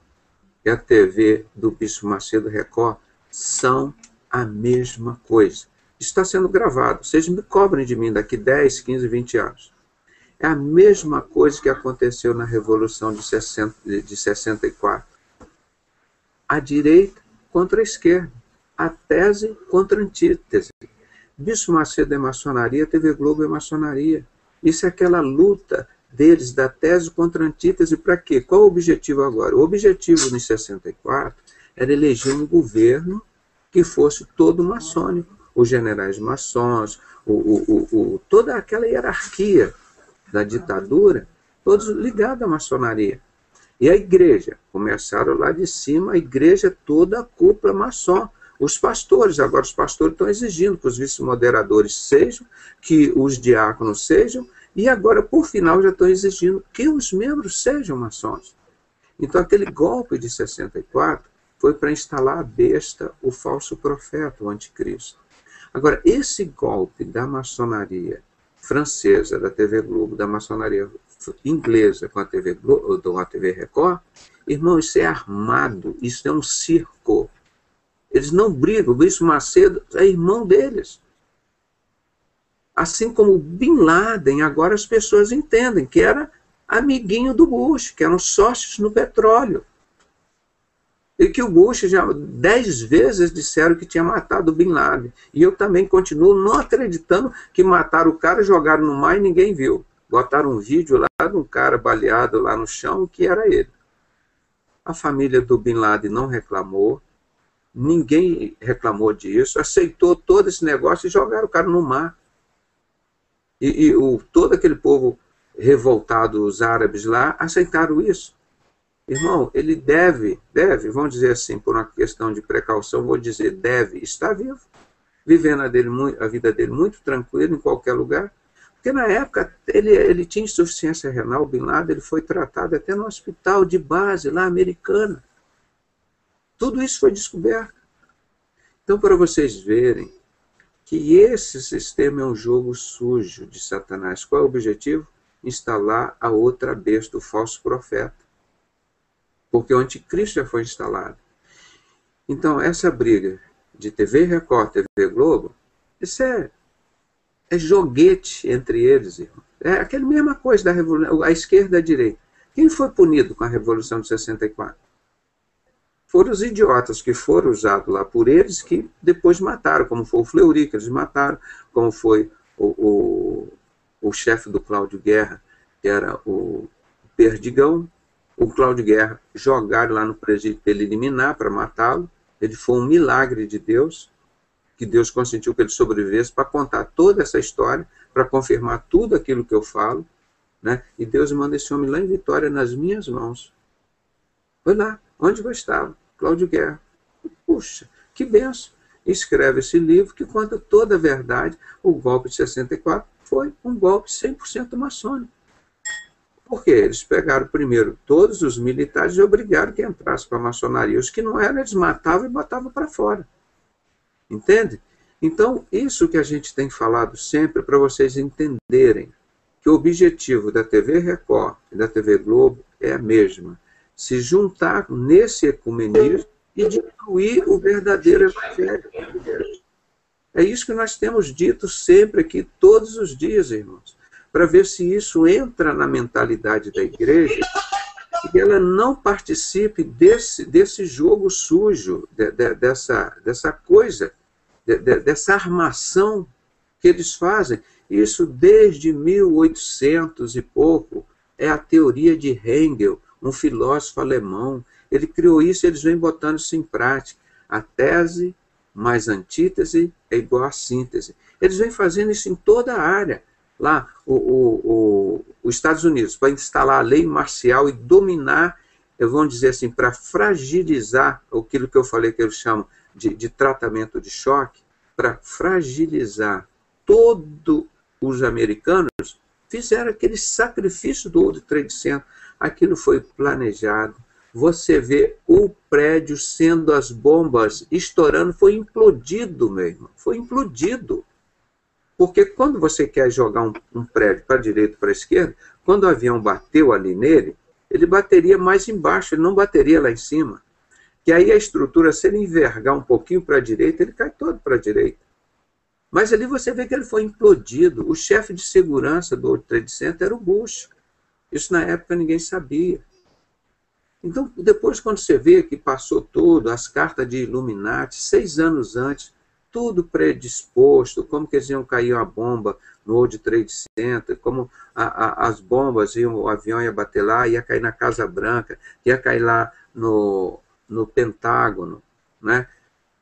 e a TV do Bispo Macedo Record são a mesma coisa. Está sendo gravado. Vocês me cobrem de mim daqui 10, 15, 20 anos. É a mesma coisa que aconteceu na Revolução de 64. A direita contra a esquerda. A tese contra a antítese. Bispo Macedo é maçonaria, a TV Globo é maçonaria. Isso é aquela luta deles, da tese contra a antítese, para quê? Qual o objetivo agora? O objetivo em 64 era eleger um governo que fosse todo maçônico. Os generais maçons, toda aquela hierarquia da ditadura, todos ligados à maçonaria. E a igreja, começaram lá de cima, a igreja toda a cúpula maçom. Os pastores, agora os pastores estão exigindo que os vice-moderadores sejam, que os diáconos sejam, e agora, por final, já estão exigindo que os membros sejam maçons. Então, aquele golpe de 64 foi para instalar a besta, o falso profeta, o anticristo. Agora, esse golpe da maçonaria francesa, da TV Globo, da maçonaria inglesa com a TV Globo, ou a TV Record, irmão, isso é armado, isso é um circo. Eles não brigam, o Bispo Macedo é irmão deles. Assim como o Bin Laden, agora as pessoas entendem que era amiguinho do Bush, que eram sócios no petróleo. E que o Bush já 10 vezes disseram que tinha matado o Bin Laden. E eu também continuo não acreditando que mataram o cara, jogaram no mar e ninguém viu. Botaram um vídeo lá de um cara baleado lá no chão, que era ele. A família do Bin Laden não reclamou. ninguém reclamou disso, aceitou todo esse negócio e jogaram o cara no mar. Todo aquele povo revoltado, os árabes lá, aceitaram isso. Irmão, ele deve, vamos dizer assim, por uma questão de precaução, vou dizer, deve estar vivo, vivendo a vida dele muito tranquilo em qualquer lugar, porque na época ele tinha insuficiência renal, Bin Laden, ele foi tratado até no hospital de base lá americano. Tudo isso foi descoberto. Então, para vocês verem que esse sistema é um jogo sujo de Satanás. Qual é o objetivo? Instalar a outra besta, o falso profeta. Porque o anticristo já foi instalado. Então, essa briga de TV Record, TV Globo, isso é joguete entre eles, irmão. É aquela mesma coisa da revolução, a esquerda e a direita. Quem foi punido com a Revolução de 64? Foram os idiotas que foram usados lá por eles, que depois mataram, como foi o Fleury, que eles mataram, como foi o chefe do Cláudio Guerra, que era o Perdigão. O Cláudio Guerra jogaram lá no presídio para ele eliminar, para matá-lo. Ele foi um milagre de Deus, que Deus consentiu que ele sobrevivesse para contar toda essa história, para confirmar tudo aquilo que eu falo, né? E Deus manda esse homem lá em Vitória nas minhas mãos. Foi lá, onde eu estava, Cláudio Guerra. Puxa, que benção. Escreve esse livro que conta toda a verdade. O golpe de 64 foi um golpe 100% maçônico. Por quê? Eles pegaram primeiro todos os militares e obrigaram que entrassem para a maçonaria. Os que não eram, eles matavam e botavam para fora. Entende? Então, isso que a gente tem falado sempre para vocês entenderem que o objetivo da TV Record e da TV Globo é a mesma. Se juntar nesse ecumenismo e destruir o verdadeiro evangelho. É isso que nós temos dito sempre aqui, todos os dias, irmãos, para ver se isso entra na mentalidade da igreja e ela não participe desse jogo sujo, dessa coisa, dessa armação que eles fazem. Isso desde 1800 e pouco é a teoria de Hegel, um filósofo alemão. Ele criou isso e eles vêm botando isso em prática. A tese mais antítese é igual à síntese. Eles vêm fazendo isso em toda a área. Lá, os Estados Unidos, para instalar a lei marcial e dominar, vamos dizer assim, para fragilizar aquilo que eu falei que eles chamam de tratamento de choque, para fragilizar todos os americanos, fizeram aquele sacrifício do World Trade Center. Aquilo foi planejado. Você vê o prédio sendo as bombas estourando, foi implodido, meu irmão. Foi implodido. Porque quando você quer jogar um prédio para a direita ou para a esquerda, quando o avião bateu ali nele, ele bateria mais embaixo, ele não bateria lá em cima. Que aí a estrutura, se ele envergar um pouquinho para a direita, ele cai todo para a direita. Mas ali você vê que ele foi implodido. O chefe de segurança do World Trade Center era o Bush. Isso na época ninguém sabia. Então, depois quando você vê que passou tudo, as cartas de Illuminati, 6 anos antes, tudo predisposto, como que eles iam cair uma bomba no World Trade Center, como as bombas, o avião ia bater lá, ia cair na Casa Branca, ia cair lá no Pentágono, né?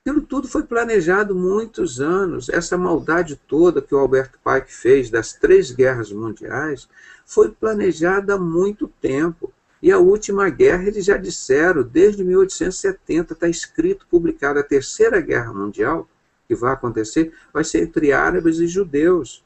Aquilo tudo foi planejado muitos anos. Essa maldade toda que o Albert Pike fez das 3 guerras mundiais foi planejada há muito tempo. E a última guerra, eles já disseram, desde 1870, está escrito, publicado, a Terceira Guerra Mundial, que vai acontecer, vai ser entre árabes e judeus.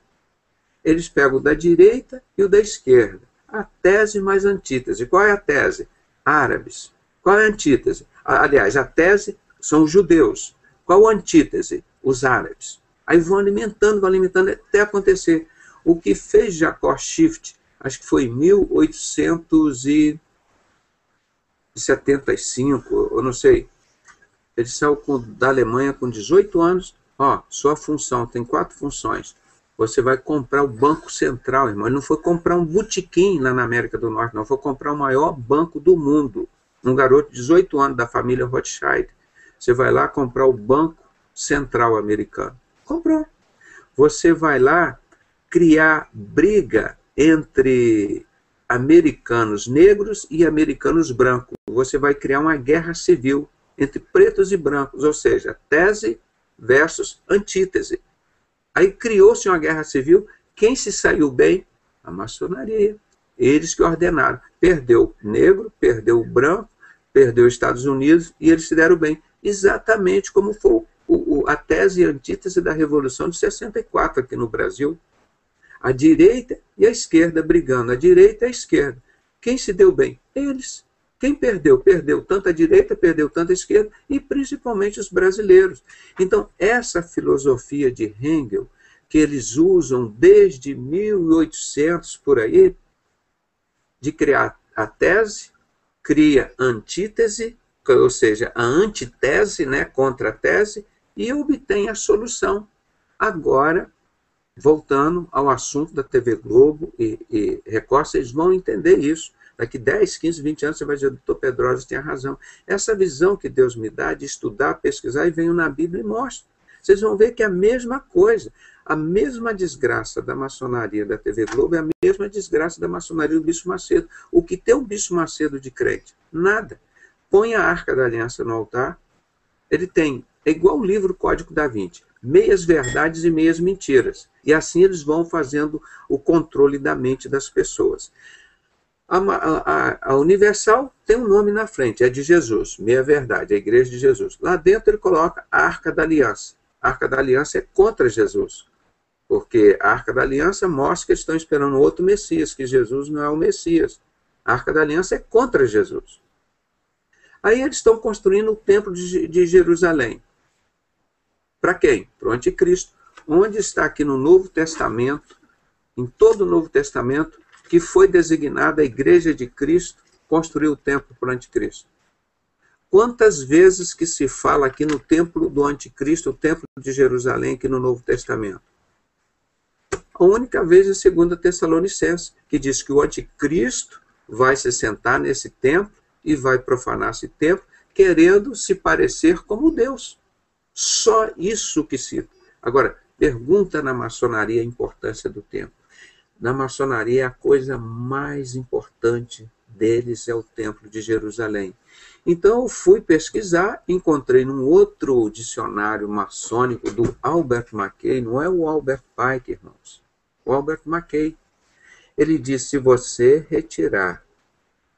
Eles pegam o da direita e o da esquerda. A tese mais antítese. Qual é a tese? Árabes. Qual é a antítese? Aliás, a tese são os judeus. Qual a antítese? Os árabes. Aí vão alimentando até acontecer. O que fez Jacob Schiff, acho que foi em 1875, eu não sei. Ele saiu da Alemanha com 18 anos. Ó, sua função, tem 4 funções. Você vai comprar o Banco Central, irmão. Ele não foi comprar um botequim lá na América do Norte, não. Foi comprar o maior banco do mundo. Um garoto de 18 anos da família Rothschild. Você vai lá comprar o Banco Central americano. Comprou. Você vai lá criar briga entre americanos negros e americanos brancos. Você vai criar uma guerra civil. entre pretos e brancos, ou seja, tese versus antítese. Aí criou-se uma guerra civil. Quem se saiu bem? A maçonaria. Eles que ordenaram. Perdeu o negro, perdeu o branco, perdeu os Estados Unidos, e eles se deram bem. Exatamente como foi a tese e a antítese da Revolução de 64 aqui no Brasil. A direita e a esquerda brigando. A direita e a esquerda. Quem se deu bem? Eles. Quem perdeu? Perdeu tanto a direita, perdeu tanto a esquerda, e principalmente os brasileiros. Então, essa filosofia de Hegel, que eles usam desde 1800 por aí, de criar a tese, cria a antítese, ou seja, a antitese, né, contra a tese, e obtém a solução. Agora, voltando ao assunto da TV Globo e Record, vocês vão entender isso. Daqui 10, 15, 20 anos você vai dizer, doutor Pedrosa tem razão. Essa visão que Deus me dá de estudar, pesquisar, e venho na Bíblia e mostro. Vocês vão ver que é a mesma coisa. A mesma desgraça da maçonaria da TV Globo é a mesma desgraça da maçonaria do Bispo Macedo. O que tem um Bispo Macedo de crente? Nada. Põe a Arca da Aliança no altar, ele tem, é igual o livro Código da Vinci, meias verdades e meias mentiras. E assim eles vão fazendo o controle da mente das pessoas. A Universal tem um nome na frente, é de Jesus, meia verdade, a Igreja de Jesus. Lá dentro ele coloca a Arca da Aliança. A Arca da Aliança é contra Jesus, porque a Arca da Aliança mostra que eles estão esperando outro Messias, que Jesus não é o Messias. A Arca da Aliança é contra Jesus. Aí eles estão construindo o Templo de Jerusalém. Para quem? Para o Anticristo. Onde está aqui no Novo Testamento, em todo o Novo Testamento, que foi designada a Igreja de Cristo construir o templo para o Anticristo? Quantas vezes que se fala aqui no templo do Anticristo, o templo de Jerusalém, aqui no Novo Testamento? A única vez em 2 Tessalonicenses, que diz que o Anticristo vai se sentar nesse templo e vai profanar esse templo, querendo se parecer como Deus. Só isso que cita. Agora, pergunta na maçonaria a importância do templo. Na maçonaria, a coisa mais importante deles é o Templo de Jerusalém. Então, eu fui pesquisar, encontrei num outro dicionário maçônico do Albert Mackey, não é o Albert Pike, irmãos, o Albert Mackey. Ele diz, se você retirar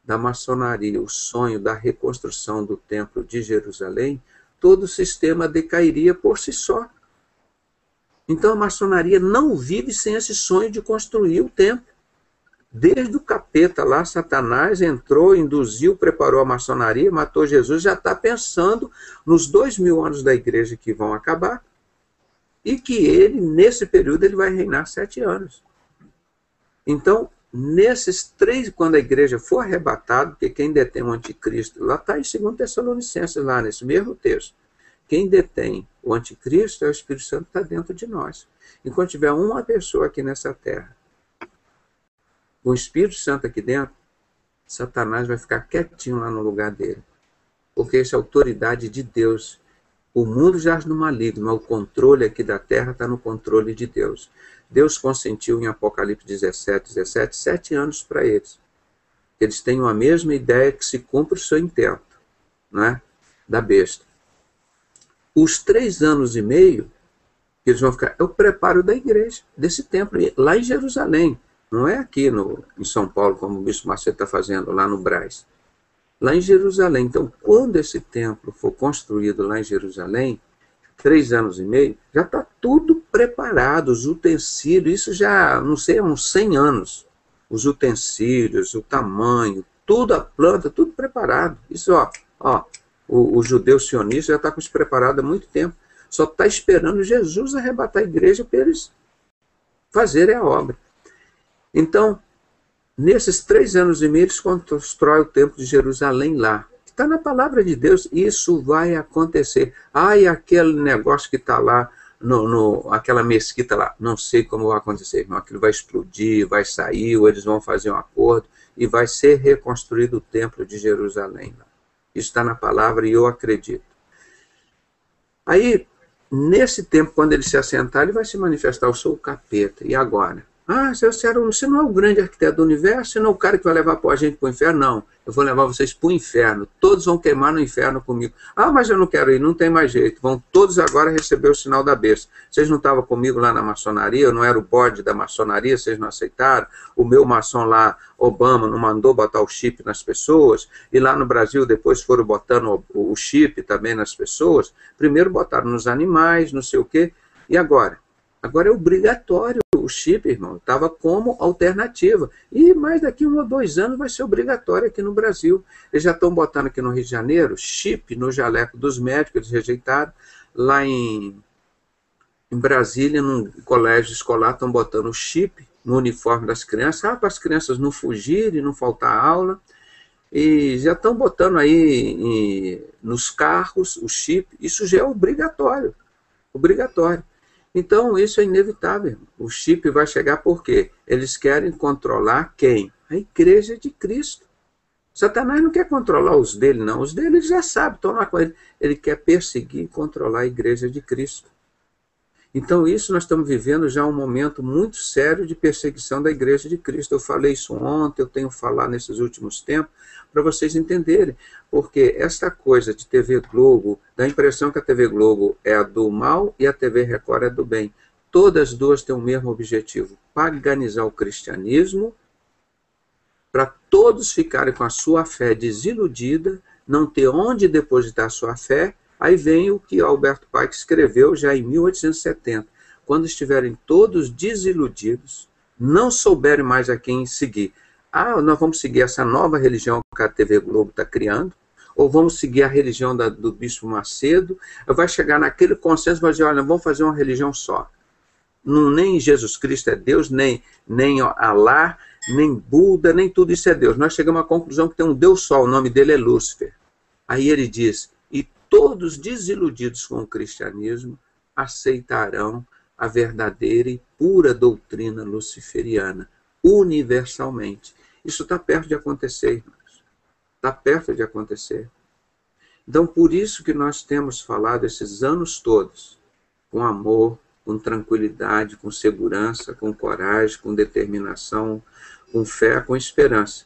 da maçonaria o sonho da reconstrução do Templo de Jerusalém, todo o sistema decairia por si só. Então a maçonaria não vive sem esse sonho de construir o templo. Desde o capeta lá, Satanás entrou, induziu, preparou a maçonaria, matou Jesus, já está pensando nos 2000 anos da igreja que vão acabar, e que ele, nesse período, ele vai reinar 7 anos. Então, nesses 3, quando a igreja for arrebatada, porque quem detém o anticristo, lá está em 2 Tessalonicenses, lá nesse mesmo texto, quem detém o anticristo é o Espírito Santo que está dentro de nós. Enquanto tiver uma pessoa aqui nessa terra, com o Espírito Santo aqui dentro, Satanás vai ficar quietinho lá no lugar dele. Porque essa é a autoridade de Deus. O mundo jaz no maligno, mas o controle aqui da terra está no controle de Deus. Deus consentiu em Apocalipse 17, 7 anos para eles. Eles têm a mesma ideia que se cumpre o seu intento, não é? Da besta. Os 3 anos e meio que eles vão ficar, é o preparo da igreja, desse templo, lá em Jerusalém. Não é aqui em São Paulo, como o Bispo Macedo está fazendo, lá no Brás. Lá em Jerusalém. Então, quando esse templo for construído lá em Jerusalém, 3 anos e meio, já está tudo preparado, os utensílios, isso já, não sei, há uns 100 anos. Os utensílios, o tamanho, tudo, a planta, tudo preparado. Isso, ó, o judeu sionista já está com isso preparado há muito tempo. Só está esperando Jesus arrebatar a igreja para eles fazerem a obra. Então, nesses 3 anos e meio, eles constroem o templo de Jerusalém lá. Está na palavra de Deus, isso vai acontecer. E aquele negócio que está lá, aquela mesquita lá, não sei como vai acontecer, irmão. Aquilo vai explodir, vai sair, ou eles vão fazer um acordo, e vai ser reconstruído o templo de Jerusalém lá. Isso está na palavra e eu acredito. Aí, nesse tempo, quando ele se assentar, ele vai se manifestar, eu sou o capeta. E agora? Ah, você não é o grande arquiteto do universo, você não é o cara que vai levar a gente para o inferno? Não, eu vou levar vocês para o inferno. Todos vão queimar no inferno comigo. Ah, mas eu não quero ir, não tem mais jeito. Vão todos agora receber o sinal da besta. Vocês não estavam comigo lá na maçonaria, eu não era o bode da maçonaria, vocês não aceitaram. O meu maçom lá, Obama, não mandou botar o chip nas pessoas. E lá no Brasil, depois foram botando o chip também nas pessoas. Primeiro botaram nos animais, não sei o quê. E agora? Agora é obrigatório o chip, irmão. Estava como alternativa. E mais daqui 1 ou 2 anos vai ser obrigatório aqui no Brasil. Eles já estão botando aqui no Rio de Janeiro chip no jaleco dos médicos, eles rejeitaram. Lá em Brasília, num colégio escolar, estão botando chip no uniforme das crianças, para as crianças não fugirem, não faltar aula. E já estão botando aí nos carros o chip. Isso já é obrigatório. Obrigatório. Então, isso é inevitável. O chip vai chegar por quê? Eles querem controlar quem? A igreja de Cristo. Satanás não quer controlar os dele, não. Os dele ele já sabe, estão lá com ele. Ele quer perseguir e controlar a igreja de Cristo. Então, isso nós estamos vivendo já um momento muito sério de perseguição da igreja de Cristo. Eu falei isso ontem, eu tenho falado nesses últimos tempos, para vocês entenderem. Porque essa coisa de TV Globo, dá a impressão que a TV Globo é a do mal e a TV Record é do bem. Todas as duas têm o mesmo objetivo: paganizar o cristianismo, para todos ficarem com a sua fé desiludida, não ter onde depositar a sua fé. Aí vem o que Alberto Pike escreveu já em 1870. Quando estiverem todos desiludidos, não souberem mais a quem seguir. Ah, nós vamos seguir essa nova religião que a TV Globo está criando, ou vamos seguir a religião do Bispo Macedo, vai chegar naquele consenso e vai dizer, olha, vamos fazer uma religião só. Não, nem Jesus Cristo é Deus, nem Alá, nem Buda, nem tudo isso é Deus. Nós chegamos à conclusão que tem um Deus só, o nome dele é Lúcifer. Aí ele diz, todos desiludidos com o cristianismo aceitarão a verdadeira e pura doutrina luciferiana, universalmente. Isso está perto de acontecer, irmãos. Está perto de acontecer. Então, por isso que nós temos falado esses anos todos, com amor, com tranquilidade, com segurança, com coragem, com determinação, com fé, com esperança,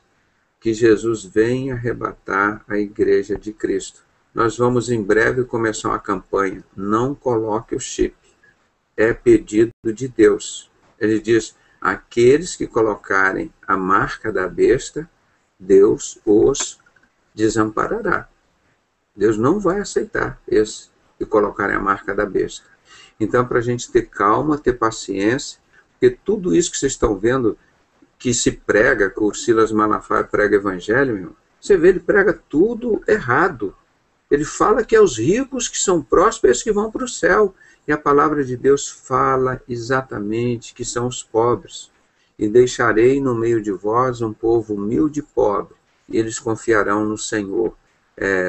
que Jesus venha arrebatar a igreja de Cristo. Nós vamos em breve começar uma campanha. Não coloque o chip. É pedido de Deus. Ele diz, aqueles que colocarem a marca da besta, Deus os desamparará. Deus não vai aceitar esse que colocarem a marca da besta. Então, para a gente ter calma, ter paciência, porque tudo isso que vocês estão vendo, que se prega, que o Silas Malafaia prega evangelho, meu, você vê, ele prega tudo errado. Ele fala que é os ricos que são prósperos que vão para o céu. E a palavra de Deus fala exatamente que são os pobres. E deixarei no meio de vós um povo humilde e pobre, e eles confiarão no Senhor.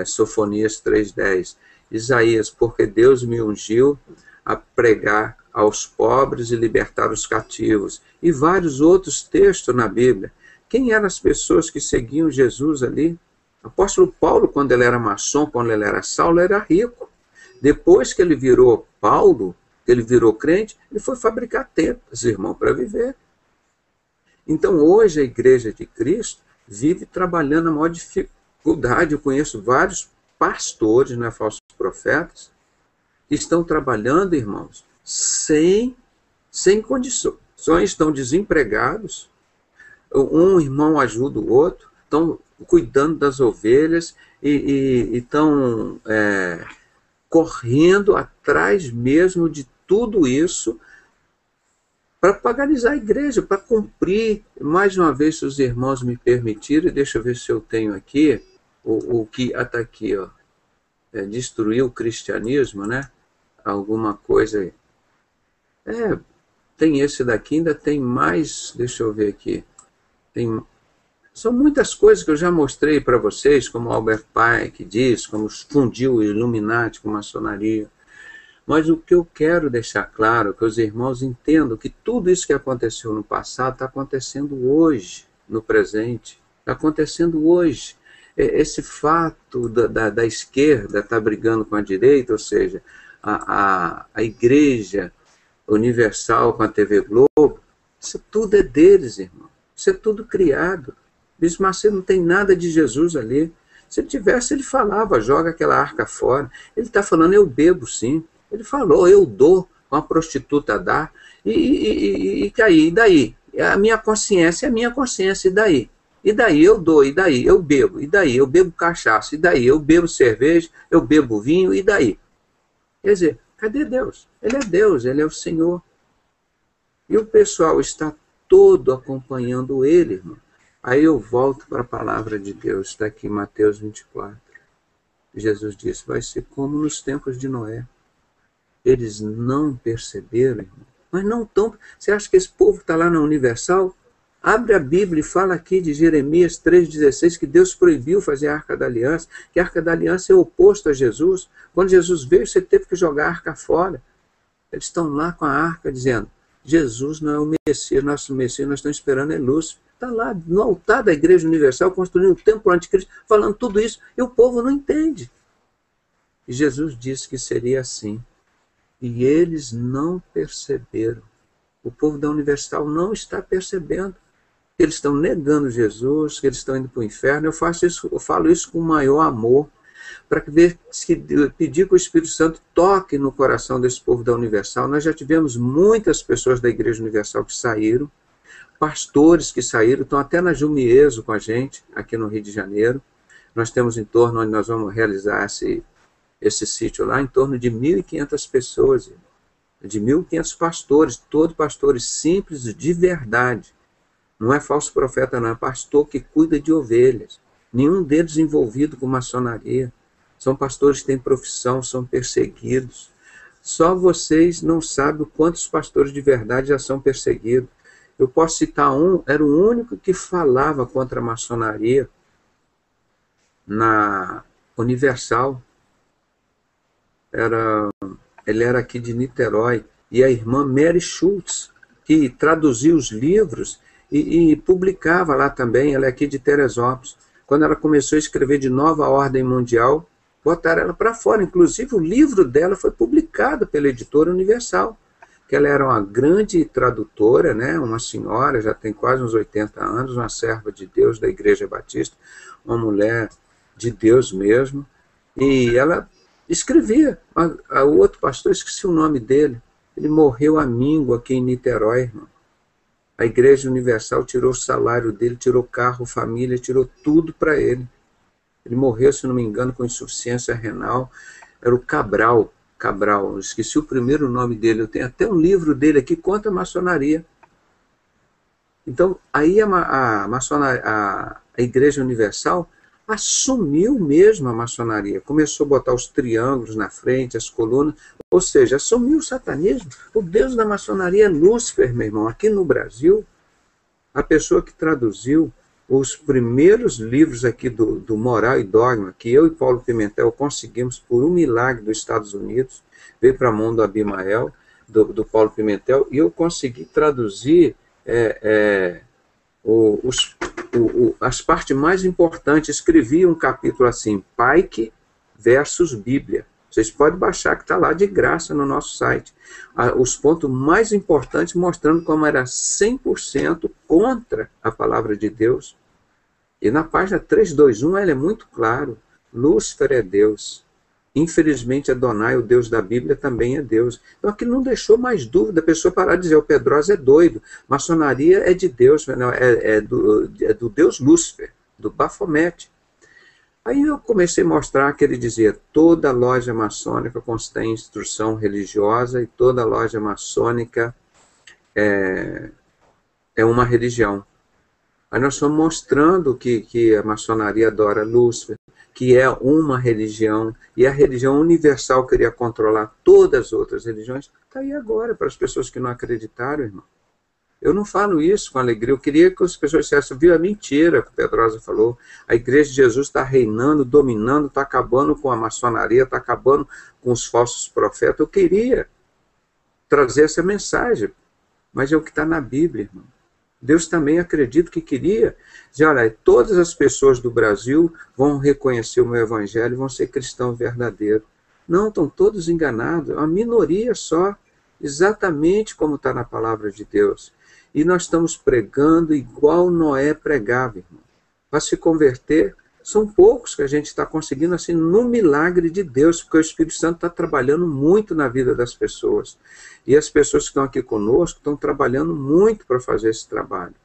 Sofonias 3:10. Isaías, porque Deus me ungiu a pregar aos pobres e libertar os cativos. E vários outros textos na Bíblia. Quem eram as pessoas que seguiam Jesus ali? O apóstolo Paulo, quando ele era maçom, quando ele era Saulo, era rico. Depois que ele virou Paulo, que ele virou crente, ele foi fabricar tendas, irmão, para viver. Então, hoje, a igreja de Cristo vive trabalhando a maior dificuldade. Eu conheço vários pastores, não é, falsos profetas, que estão trabalhando, irmãos, sem condições, estão desempregados. Um irmão ajuda o outro, estão cuidando das ovelhas e estão correndo atrás mesmo de tudo isso para paganizar a igreja, para cumprir. Mais uma vez, se os irmãos me permitirem, deixa eu ver se eu tenho aqui o que está aqui, ó, destruir o cristianismo, né? Alguma coisa aí. Tem esse daqui, ainda tem mais, deixa eu ver aqui. São muitas coisas que eu já mostrei para vocês, como Albert Pike diz, como fundiu o Illuminati com maçonaria. Mas o que eu quero deixar claro é que os irmãos entendam que tudo isso que aconteceu no passado está acontecendo hoje, no presente. Está acontecendo hoje. Esse fato da esquerda estar brigando com a direita, ou seja, a Igreja Universal com a TV Globo, Isso tudo é deles, irmão. Isso é tudo criado. Bispo Macedo não tem nada de Jesus ali. Se ele tivesse, ele falava, joga aquela arca fora. Ele está falando, eu bebo sim. Ele falou, eu dou, uma prostituta dá. E aí, e daí? A minha consciência é a minha consciência, e daí? E daí eu dou, e daí eu bebo, e daí eu bebo cachaça, e daí eu bebo cerveja, eu bebo vinho, e daí? Quer dizer, cadê Deus? Ele é Deus, ele é o Senhor. E o pessoal está todo acompanhando ele, irmão. Aí eu volto para a palavra de Deus, está aqui em Mateus 24. Jesus disse, vai ser como nos tempos de Noé. Eles não perceberam, irmão. Mas não estão. Você acha que esse povo está lá na Universal? Abre a Bíblia e fala aqui de Jeremias 3,16 que Deus proibiu fazer a Arca da Aliança, que a Arca da Aliança é oposto a Jesus. Quando Jesus veio, você teve que jogar a arca fora. Eles estão lá com a arca dizendo, Jesus não é o Messias, nosso Messias, nós estamos esperando é Lúcifer. Está lá no altar da Igreja Universal, construindo o templo anticristo, falando tudo isso, e o povo não entende. E Jesus disse que seria assim. E eles não perceberam. O povo da Universal não está percebendo. Eles estão negando Jesus, que eles estão indo para o inferno. Eu falo isso com o maior amor, para pedir que o Espírito Santo toque no coração desse povo da Universal. Nós já tivemos muitas pessoas da Igreja Universal que saíram, pastores que saíram, estão até na Jumieso com a gente, aqui no Rio de Janeiro. Nós temos em torno, onde nós vamos realizar esse sítio lá, em torno de 1.500 pessoas, de 1.500 pastores, todos pastores simples de verdade. Não é falso profeta, não, é pastor que cuida de ovelhas. Nenhum deles envolvido com maçonaria. São pastores que têm profissão, são perseguidos. Só vocês não sabem quantos pastores de verdade já são perseguidos. Eu posso citar era o único que falava contra a maçonaria na Universal. Ele era aqui de Niterói. E a irmã Mary Schultz, que traduzia os livros e publicava lá também, ela é aqui de Teresópolis. Quando ela começou a escrever de Nova Ordem Mundial, botaram ela para fora. Inclusive, o livro dela foi publicado pela Editora Universal, que ela era uma grande tradutora, né? Uma senhora, já tem quase uns 80 anos, uma serva de Deus da Igreja Batista, uma mulher de Deus mesmo, e ela escrevia. O outro pastor, esqueci o nome dele, ele morreu amigo aqui em Niterói, irmão. A Igreja Universal tirou o salário dele, tirou carro, família, tirou tudo para ele. Ele morreu, se não me engano, com insuficiência renal. Era o Cabral, esqueci o primeiro nome dele. Eu tenho até um livro dele aqui contra a maçonaria. Então, aí a Igreja Universal assumiu mesmo a maçonaria. Começou a botar os triângulos na frente, as colunas, ou seja, assumiu o satanismo. O deus da maçonaria é Lúcifer, meu irmão. Aqui no Brasil, a pessoa que traduziu os primeiros livros aqui do Moral e Dogma, que eu e Paulo Pimentel conseguimos por um milagre dos Estados Unidos, veio para a mão do Abimael, do Paulo Pimentel, e eu consegui traduzir as partes mais importantes. Escrevi um capítulo assim, Pike versus Bíblia. Vocês podem baixar, que está lá de graça no nosso site. Os pontos mais importantes, mostrando como era 100% contra a palavra de Deus. E na página 321, ele é muito claro. Lúcifer é Deus. Infelizmente, Adonai, o Deus da Bíblia, também é Deus. Então, aqui não deixou mais dúvida. A pessoa parar de dizer, o Pedrosa é doido. Maçonaria é de Deus, é do Deus Lúcifer, do Baphomet. Aí eu comecei a mostrar que ele dizia, toda loja maçônica contém instrução religiosa e toda loja maçônica é uma religião. Aí nós estamos mostrando que a maçonaria adora Lúcifer, que é uma religião, e a religião universal queria controlar todas as outras religiões. Está aí agora, para as pessoas que não acreditaram, irmão. Eu não falo isso com alegria, eu queria que as pessoas dissessem, viu a mentira que o Pedrosa falou, a Igreja de Jesus está reinando, dominando, está acabando com a maçonaria, está acabando com os falsos profetas. Eu queria trazer essa mensagem, mas é o que está na Bíblia, irmão. Deus também acredito que queria dizer, olha, todas as pessoas do Brasil vão reconhecer o meu evangelho e vão ser cristãos verdadeiros. Não, estão todos enganados, é uma minoria só, exatamente como está na palavra de Deus. E nós estamos pregando igual Noé pregava, irmão. Para se converter, são poucos que a gente está conseguindo, assim, no milagre de Deus, porque o Espírito Santo está trabalhando muito na vida das pessoas. E as pessoas que estão aqui conosco estão trabalhando muito para fazer esse trabalho.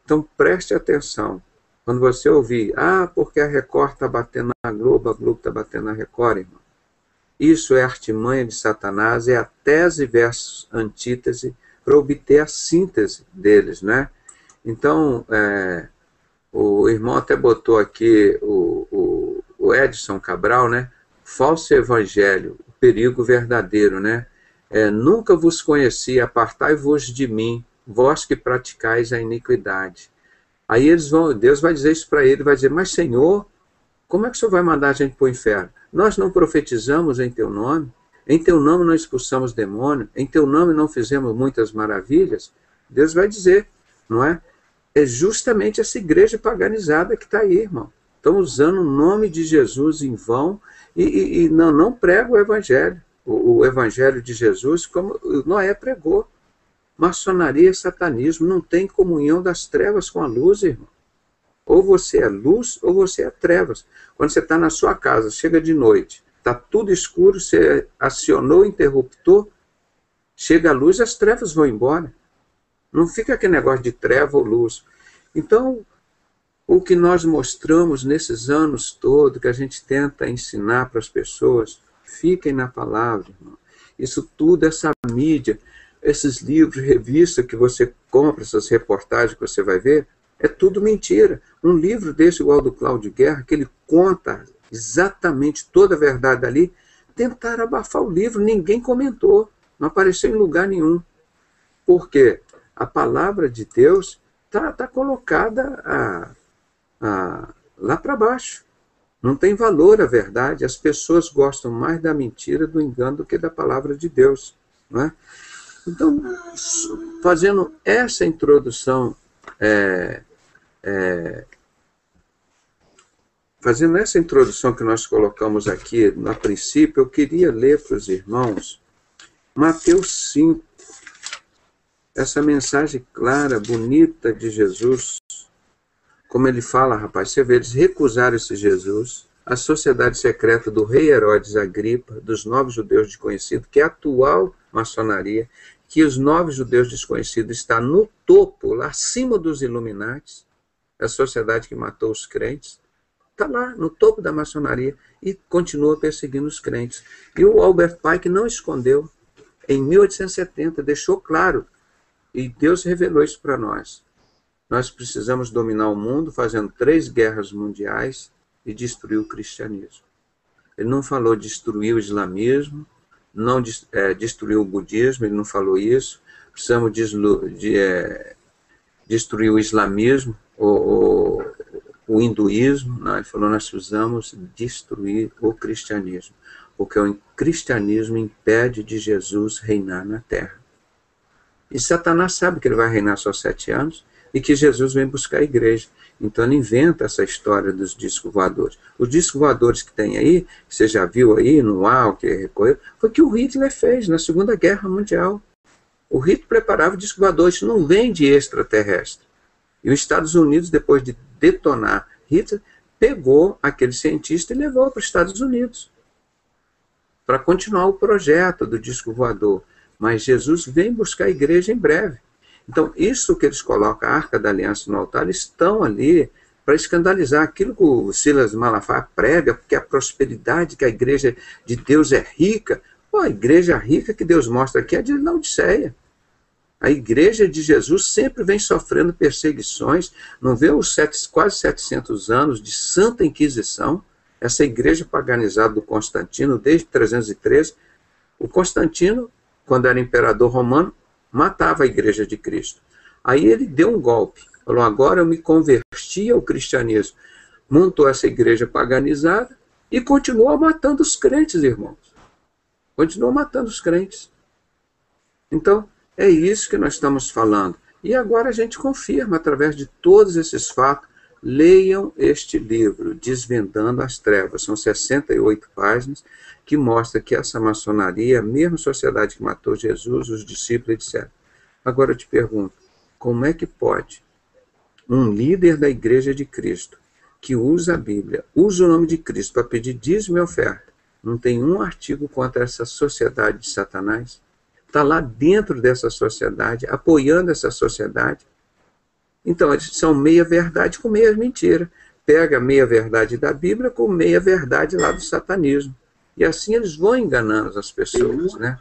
Então, preste atenção. Quando você ouvir, porque a Record está batendo na Globo, a Globo está batendo na Record, irmão. Isso é artimanha de Satanás, é a tese versus antítese, para obter a síntese deles, né? Então, o irmão até botou aqui, o Edson Cabral, né? Falso evangelho, o perigo verdadeiro, né? Nunca vos conheci, apartai-vos de mim, vós que praticais a iniquidade. Aí Deus vai dizer isso para ele, vai dizer, mas Senhor, como é que o Senhor vai mandar a gente para o inferno? Nós não profetizamos em teu nome não expulsamos demônio, em teu nome não fizemos muitas maravilhas. Deus vai dizer, não é? É justamente essa igreja paganizada que está aí, irmão. Estão usando o nome de Jesus em vão e não prega o evangelho. O evangelho de Jesus, como Noé pregou. Maçonaria e satanismo não tem comunhão das trevas com a luz, irmão. Ou você é luz ou você é trevas. Quando você está na sua casa, chega de noite, está tudo escuro, você acionou o interruptor, chega a luz, as trevas vão embora. Não fica aquele negócio de treva ou luz. Então, o que nós mostramos nesses anos todos, que a gente tenta ensinar para as pessoas, fiquem na palavra, irmão. Isso tudo, essa mídia, esses livros, revistas que você compra, essas reportagens que você vai ver, é tudo mentira. Um livro desse, igual do Cláudio Guerra, que ele conta exatamente toda a verdade ali, tentaram abafar o livro, ninguém comentou, não apareceu em lugar nenhum. Por quê? A palavra de Deus está colocada lá para baixo. Não tem valor a verdade. As pessoas gostam mais da mentira, do engano, do que da palavra de Deus. Não é? Então, fazendo essa introdução, que nós colocamos aqui, no princípio, eu queria ler para os irmãos Mateus 5, essa mensagem clara, bonita de Jesus, como ele fala, rapaz, você vê, eles recusaram esse Jesus, a sociedade secreta do rei Herodes Agripa, dos novos judeus desconhecidos, que é a atual maçonaria, que os novos judeus desconhecidos está no topo, lá acima dos Illuminatis, a sociedade que matou os crentes, está lá no topo da maçonaria e continua perseguindo os crentes. E o Albert Pike não escondeu, em 1870, deixou claro, e Deus revelou isso para nós. Nós precisamos dominar o mundo fazendo 3 guerras mundiais e destruir o cristianismo. Ele não falou destruir o islamismo, não destruir o budismo, ele não falou isso. Precisamos destruir o islamismo, o hinduísmo. Não, ele falou, nós precisamos destruir o cristianismo, porque o cristianismo impede de Jesus reinar na terra. E Satanás sabe que ele vai reinar só 7 anos e que Jesus vem buscar a igreja. Então ele inventa essa história dos discos voadores. Os discos voadores que tem aí, que você já viu aí no UAU, que recorreu, foi o que o Hitler fez na Segunda Guerra Mundial. O Hitler preparava o disco voador, isso não vem de extraterrestre. E os Estados Unidos, depois de detonar Hitler, pegou aquele cientista e levou para os Estados Unidos para continuar o projeto do disco voador. Mas Jesus vem buscar a igreja em breve. Então, isso que eles colocam, a Arca da Aliança no altar, eles estão ali para escandalizar aquilo que o Silas Malafaia prega, porque a prosperidade, que a igreja de Deus é rica. Pô, a igreja rica que Deus mostra aqui é de Laodiceia. A igreja de Jesus sempre vem sofrendo perseguições. Não vê os quase 700 anos de Santa Inquisição, essa igreja paganizada do Constantino, desde 313. O Constantino, quando era imperador romano, matava a igreja de Cristo. Aí ele deu um golpe. Falou, agora eu me converti ao cristianismo. Montou essa igreja paganizada e continuou matando os crentes, irmãos. Continuou matando os crentes. Então, é isso que nós estamos falando. E agora a gente confirma, através de todos esses fatos. Leiam este livro, Desvendando as Trevas. São 68 páginas, que mostra que essa maçonaria, a mesma sociedade que matou Jesus, os discípulos, etc. Agora eu te pergunto, Como é que pode um líder da Igreja de Cristo, que usa a Bíblia, usa o nome de Cristo para pedir dízimo e oferta, não tem um artigo contra essa sociedade de Satanás? Está lá dentro dessa sociedade, apoiando essa sociedade. Então, eles são meia-verdade com meia-mentira. Pega a meia-verdade da Bíblia com meia-verdade lá do satanismo. E assim eles vão enganando as pessoas, né?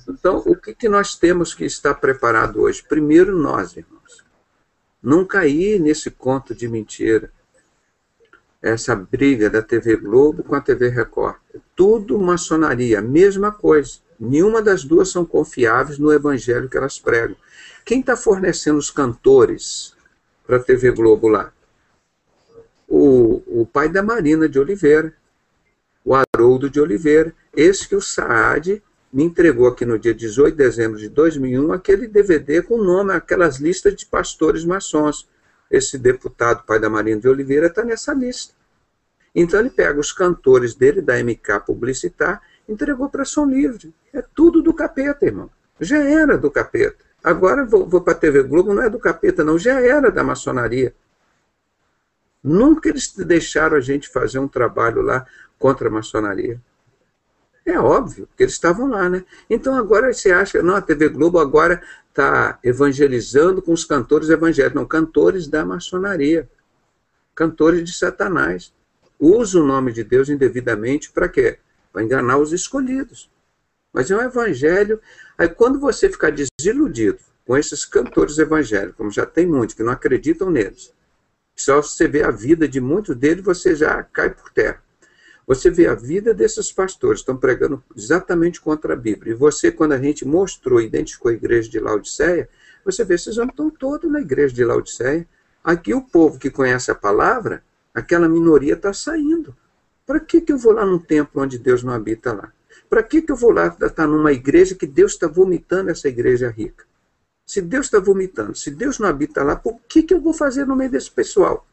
Então, o que nós temos que estar preparado hoje? Primeiro nós, irmãos. Não cair nesse conto de mentira. Essa briga da TV Globo com a TV Record. Tudo maçonaria, a mesma coisa. Nenhuma das duas são confiáveis no evangelho que elas pregam. Quem está fornecendo os cantores para a TV Globo lá? O pai da Marina de Oliveira, o Haroldo de Oliveira. Esse que o Saad me entregou aqui no dia 18 de dezembro de 2001, aquele DVD com o nome, aquelas listas de pastores maçons. Esse deputado, pai da Marina de Oliveira, está nessa lista. Então ele pega os cantores dele, da MK Publicitar, entregou para Som Livre. É tudo do capeta, irmão. Já era do capeta. Agora vou para a TV Globo, não é do capeta, não. Já era da maçonaria. Nunca eles deixaram a gente fazer um trabalho lá contra a maçonaria. É óbvio que eles estavam lá, né? Então agora você acha, não, a TV Globo agora está evangelizando com os cantores evangélicos. Não, cantores da maçonaria. Cantores de Satanás. Usa o nome de Deus indevidamente para quê? Para enganar os escolhidos. Mas é um evangelho. Aí quando você ficar desiludido com esses cantores evangélicos, como já tem muitos que não acreditam neles, só você vê a vida de muitos deles, você já cai por terra. Você vê a vida desses pastores, estão pregando exatamente contra a Bíblia. E você, quando a gente mostrou, identificou a igreja de Laodiceia, você vê, esses homens estão todos na igreja de Laodiceia. Aqui o povo que conhece a palavra, aquela minoria está saindo. Para que eu vou lá num templo onde Deus não habita lá? Para que eu vou lá estar numa igreja que Deus está vomitando essa igreja rica? Se Deus está vomitando, se Deus não habita lá, por que eu vou fazer no meio desse pessoal?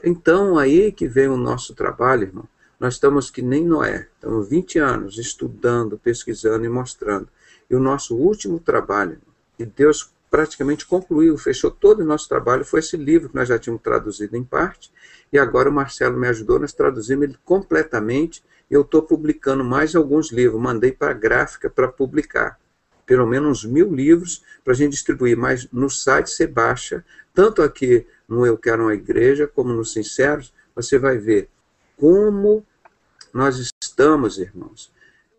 Então, aí que vem o nosso trabalho, irmão. Nós estamos que nem Noé, estamos 20 anos estudando, pesquisando e mostrando. E o nosso último trabalho, que Deus praticamente concluiu, fechou todo o nosso trabalho, foi esse livro que nós já tínhamos traduzido em parte, e agora o Marcelo me ajudou, nós traduzimos ele completamente, e eu estou publicando mais alguns livros, mandei para a gráfica para publicar. Pelo menos uns 1000 livros para a gente distribuir, mas no site você baixa, tanto aqui no Eu Quero Uma Igreja, como no Sinceros, você vai ver como nós estamos, irmãos,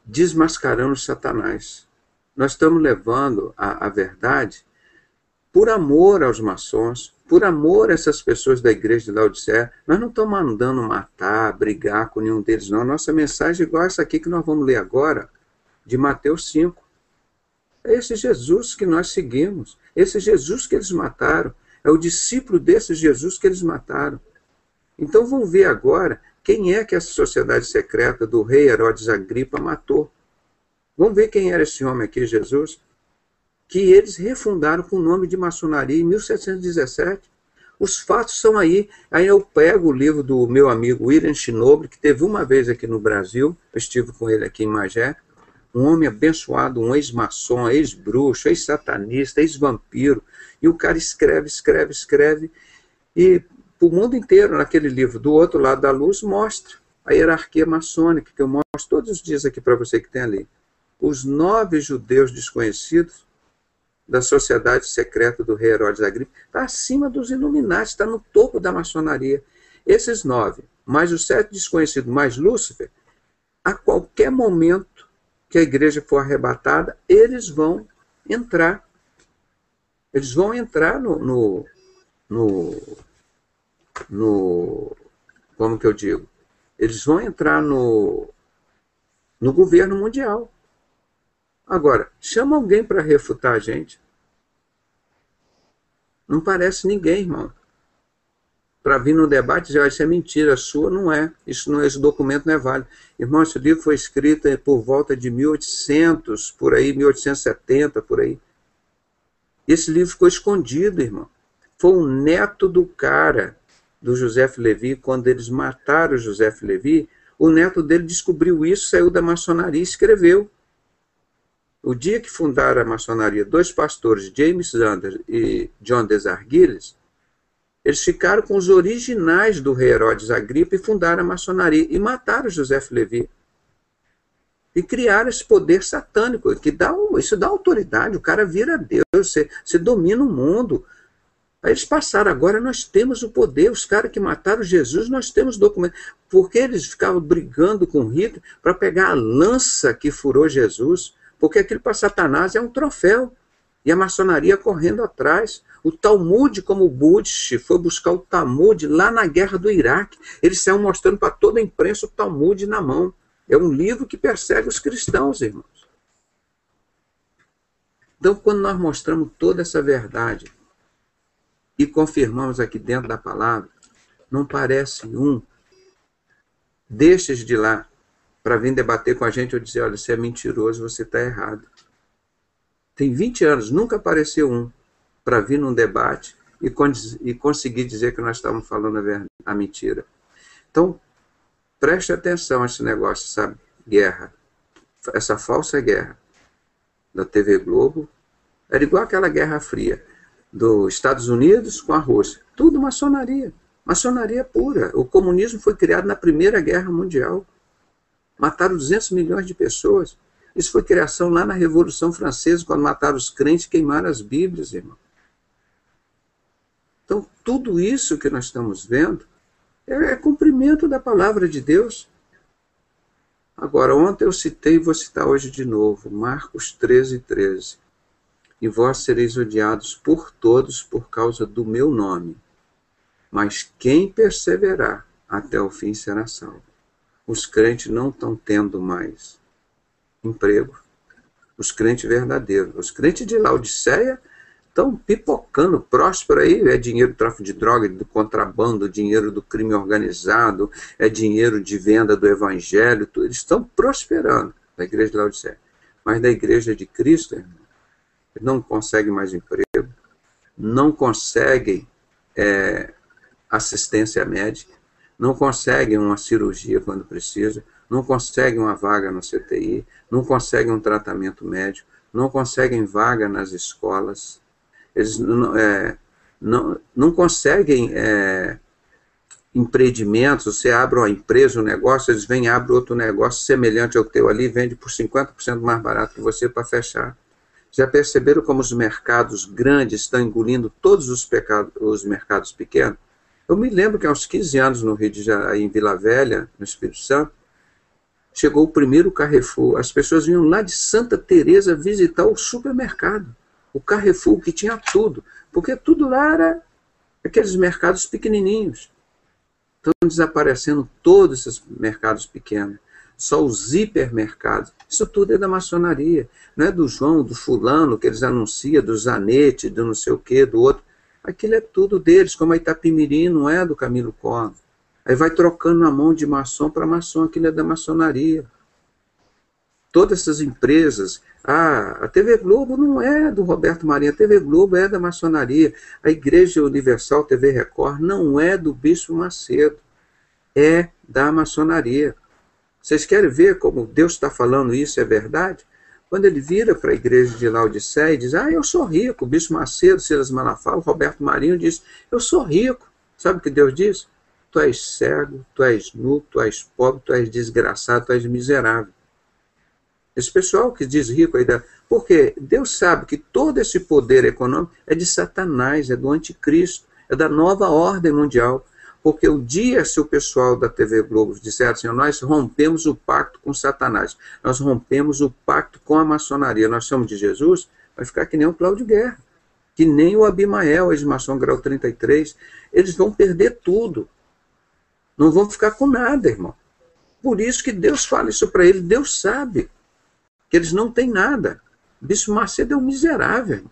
desmascarando Satanás. Nós estamos levando a verdade por amor aos maçons, por amor a essas pessoas da igreja de Laodiceia. Nós não estamos mandando matar, brigar com nenhum deles, não. Nossa mensagem é igual essa aqui que nós vamos ler agora, de Mateus 5. É esse Jesus que nós seguimos, esse Jesus que eles mataram, é o discípulo desse Jesus que eles mataram. Então vamos ver agora quem é que essa sociedade secreta do rei Herodes Agripa matou. Vamos ver quem era esse homem aqui, Jesus, que eles refundaram com o nome de maçonaria em 1717. Os fatos são aí. Aí eu pego o livro do meu amigo William Shinoble, que teve uma vez aqui no Brasil, eu estive com ele aqui em Magé, um homem abençoado, um ex-maçom, ex-bruxo, ex-satanista, ex-vampiro. E o cara escreve, e para o mundo inteiro, naquele livro, do outro lado da luz, mostra a hierarquia maçônica, que eu mostro todos os dias aqui para você que tem ali. Os 9 judeus desconhecidos da sociedade secreta do rei Herodes Agripa, está acima dos Illuminati, está no topo da maçonaria. Esses 9, mais os 7 desconhecidos, mais Lúcifer, a qualquer momento que a igreja for arrebatada, eles vão entrar. Eles vão entrar como que eu digo? Eles vão entrar no governo mundial. Agora, chama alguém para refutar a gente. Não parece ninguém, irmão. Para vir no debate, dizer, isso é mentira, a sua não é. Esse documento não é válido. Irmão, esse livro foi escrito por volta de 1800, por aí, 1870, por aí. Esse livro ficou escondido, irmão. Foi um neto do cara, do Joseph Levi, quando eles mataram o Joseph Levi, o neto dele descobriu isso, saiu da maçonaria e escreveu. O dia que fundaram a maçonaria, dois pastores, James Zander e John Desarguilles, eles ficaram com os originais do rei Herodes Agripa e fundaram a maçonaria e mataram Joseph Levi. E criaram esse poder satânico, que isso dá autoridade, o cara vira Deus, você domina o mundo. Aí eles passaram, agora nós temos o poder, os caras que mataram Jesus, nós temos documentos. Porque eles ficavam brigando com Hitler para pegar a lança que furou Jesus, porque aquilo para Satanás é um troféu, e a maçonaria correndo atrás. O Talmud, como o Bush foi buscar o Talmud lá na guerra do Iraque, eles saíram mostrando para toda a imprensa o Talmud na mão. É um livro que persegue os cristãos, irmãos. Então, quando nós mostramos toda essa verdade e confirmamos aqui dentro da palavra, não parece um destes de lá para vir debater com a gente ou dizer, olha, você é mentiroso, você está errado. Tem 20 anos, nunca apareceu um para vir num debate e conseguir dizer que nós estamos falando a mentira. Então, preste atenção a esse negócio, sabe? Guerra. Essa falsa guerra da TV Globo era igual aquela Guerra Fria dos Estados Unidos com a Rússia. Tudo maçonaria. Maçonaria pura. O comunismo foi criado na Primeira Guerra Mundial. Mataram 200 milhões de pessoas. Isso foi criação lá na Revolução Francesa, quando mataram os crentes e queimaram as Bíblias, irmão. Então, tudo isso que nós estamos vendo é cumprimento da palavra de Deus. Agora, ontem eu citei e vou citar hoje de novo, Marcos 13:13. E vós sereis odiados por todos por causa do meu nome, mas quem perseverar até o fim será salvo. Os crentes não estão tendo mais emprego. Os crentes verdadeiros. Os crentes de Laodiceia estão pipocando, próspero aí, é dinheiro do tráfico de droga, do contrabando, dinheiro do crime organizado, é dinheiro de venda do evangelho, tudo. Eles estão prosperando, da igreja de Laodiceia. Mas da igreja de Cristo, irmão, não conseguem mais emprego, não conseguem assistência médica, não conseguem uma cirurgia quando precisa, não conseguem uma vaga no CTI, não conseguem um tratamento médico, não conseguem vaga nas escolas, eles não conseguem empreendimentos. Você abre uma empresa, um negócio, eles vêm e abrem outro negócio semelhante ao teu ali, vende por 50% mais barato que você para fechar. Já perceberam como os mercados grandes estão engolindo todos os mercados pequenos? Eu me lembro que há uns 15 anos no Rio de Janeiro, em Vila Velha, no Espírito Santo, chegou o primeiro Carrefour. As pessoas vinham lá de Santa Teresa visitar o supermercado, o Carrefour, que tinha tudo, porque tudo lá era aqueles mercados pequenininhos. Estão desaparecendo todos esses mercados pequenos, só os hipermercados. Isso tudo é da maçonaria, não é do João, do fulano, que eles anunciam, do Zanetti, do não sei o quê, do outro. Aquilo é tudo deles, como a Itapimirim não é do Camilo Collor. Aí vai trocando a mão de maçom para maçom, aquilo é da maçonaria. Todas essas empresas, a TV Globo não é do Roberto Marinho, a TV Globo é da maçonaria. A Igreja Universal TV Record não é do Bispo Macedo, é da maçonaria. Vocês querem ver como Deus está falando isso, é verdade? Quando ele vira para a igreja de Laodiceia e diz, eu sou rico, o Bispo Macedo, Silas Malafaia, Roberto Marinho diz, eu sou rico. Sabe o que Deus diz? Tu és cego, tu és nu, tu és pobre, tu és desgraçado, tu és miserável. Esse pessoal que diz rico, porque Deus sabe que todo esse poder econômico é de Satanás, é do anticristo, é da nova ordem mundial. Porque o dia, se o pessoal da TV Globo disser assim, nós rompemos o pacto com Satanás, nós rompemos o pacto com a maçonaria, nós somos de Jesus, vai ficar que nem o Cláudio Guerra, que nem o Abimael, ex-maçom grau 33, eles vão perder tudo. Não vão ficar com nada, irmão. Por isso que Deus fala isso para eles, Deus sabe que eles não têm nada. O Bispo Macedo é um miserável, irmão.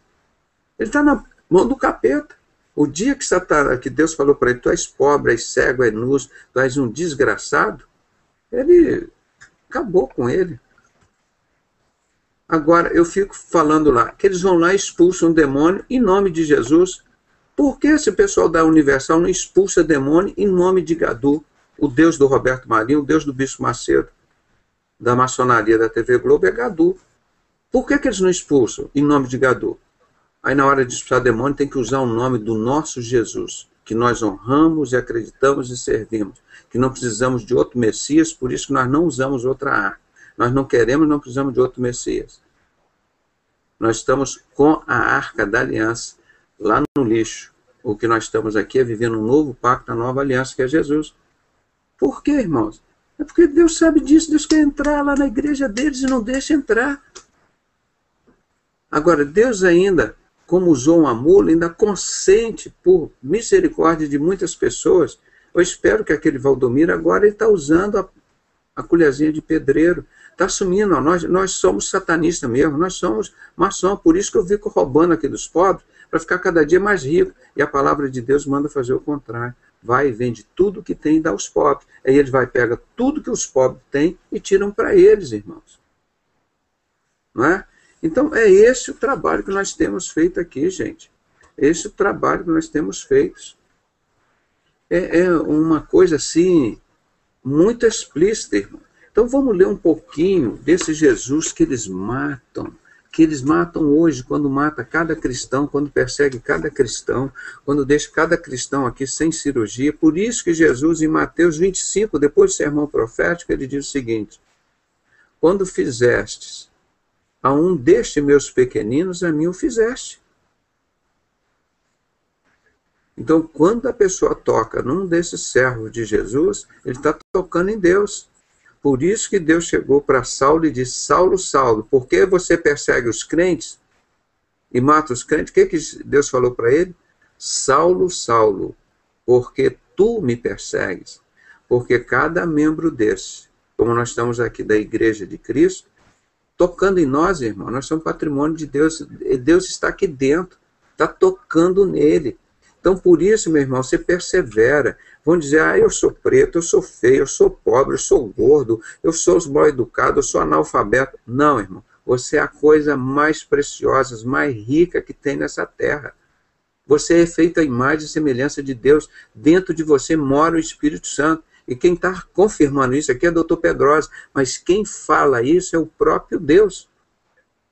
Ele está na mão do capeta. O dia que Deus falou para ele, tu és pobre, és cego, és nu, tu és um desgraçado, ele acabou com ele. Agora, eu fico falando lá, que eles vão lá e expulsam um demônio em nome de Jesus. Por que esse pessoal da Universal não expulsa demônio em nome de Gadu, o Deus do Roberto Marinho, o Deus do Bispo Macedo? Da maçonaria da TV Globo é Gadu. Por que eles não expulsam em nome de Gadol? Aí na hora de expulsar demônio tem que usar o nome do nosso Jesus, que nós honramos e acreditamos e servimos, que não precisamos de outro Messias, por isso que nós não usamos outra arca. Nós não queremos, não precisamos de outro Messias. Nós estamos com a arca da aliança lá no lixo. O que nós estamos aqui é vivendo um novo pacto, a nova aliança, que é Jesus. Por quê, irmãos? É porque Deus sabe disso, Deus quer entrar lá na igreja deles e não deixa entrar. Agora, Deus ainda, como usou uma mula, ainda consente, por misericórdia de muitas pessoas. Eu espero que aquele Valdomiro agora ele está usando a colherzinha de pedreiro. Está assumindo, ó, nós somos satanistas mesmo, nós somos maçom, por isso que eu fico roubando aqui dos pobres, para ficar cada dia mais rico. E a palavra de Deus manda fazer o contrário. Vai e vende tudo que tem e dá aos pobres. Aí ele vai, pega tudo que os pobres têm e tiram para eles, irmãos. Não é? Então, é esse o trabalho que nós temos feito aqui, gente. Esse é o trabalho que nós temos feito. É uma coisa, assim, muito explícita, irmão. Então, vamos ler um pouquinho desse Jesus que eles matam hoje, quando mata cada cristão, quando persegue cada cristão, quando deixa cada cristão aqui sem cirurgia. Por isso que Jesus, em Mateus 25, depois do sermão profético, ele diz o seguinte: quando fizestes a um destes meus pequeninos, a mim o fizeste. Então, quando a pessoa toca num desses servos de Jesus, ele está tocando em Deus. Por isso que Deus chegou para Saulo e disse: Saulo, Saulo, por que você persegue os crentes e mata os crentes? O que Deus falou para ele? Saulo, Saulo, porque tu me persegues. Porque cada membro desse, como nós estamos aqui da Igreja de Cristo, tocando em nós, irmão, nós somos patrimônio de Deus, Deus está aqui dentro, está tocando nele. Então, por isso, meu irmão, você persevera. Vão dizer: eu sou preto, eu sou feio, eu sou pobre, eu sou gordo, eu sou mal educado, eu sou analfabeto. Não, irmão, você é a coisa mais preciosa, mais rica que tem nessa terra. Você é feito à imagem e semelhança de Deus. Dentro de você mora o Espírito Santo. E quem está confirmando isso aqui é o Dr. Pedrosa, mas quem fala isso é o próprio Deus.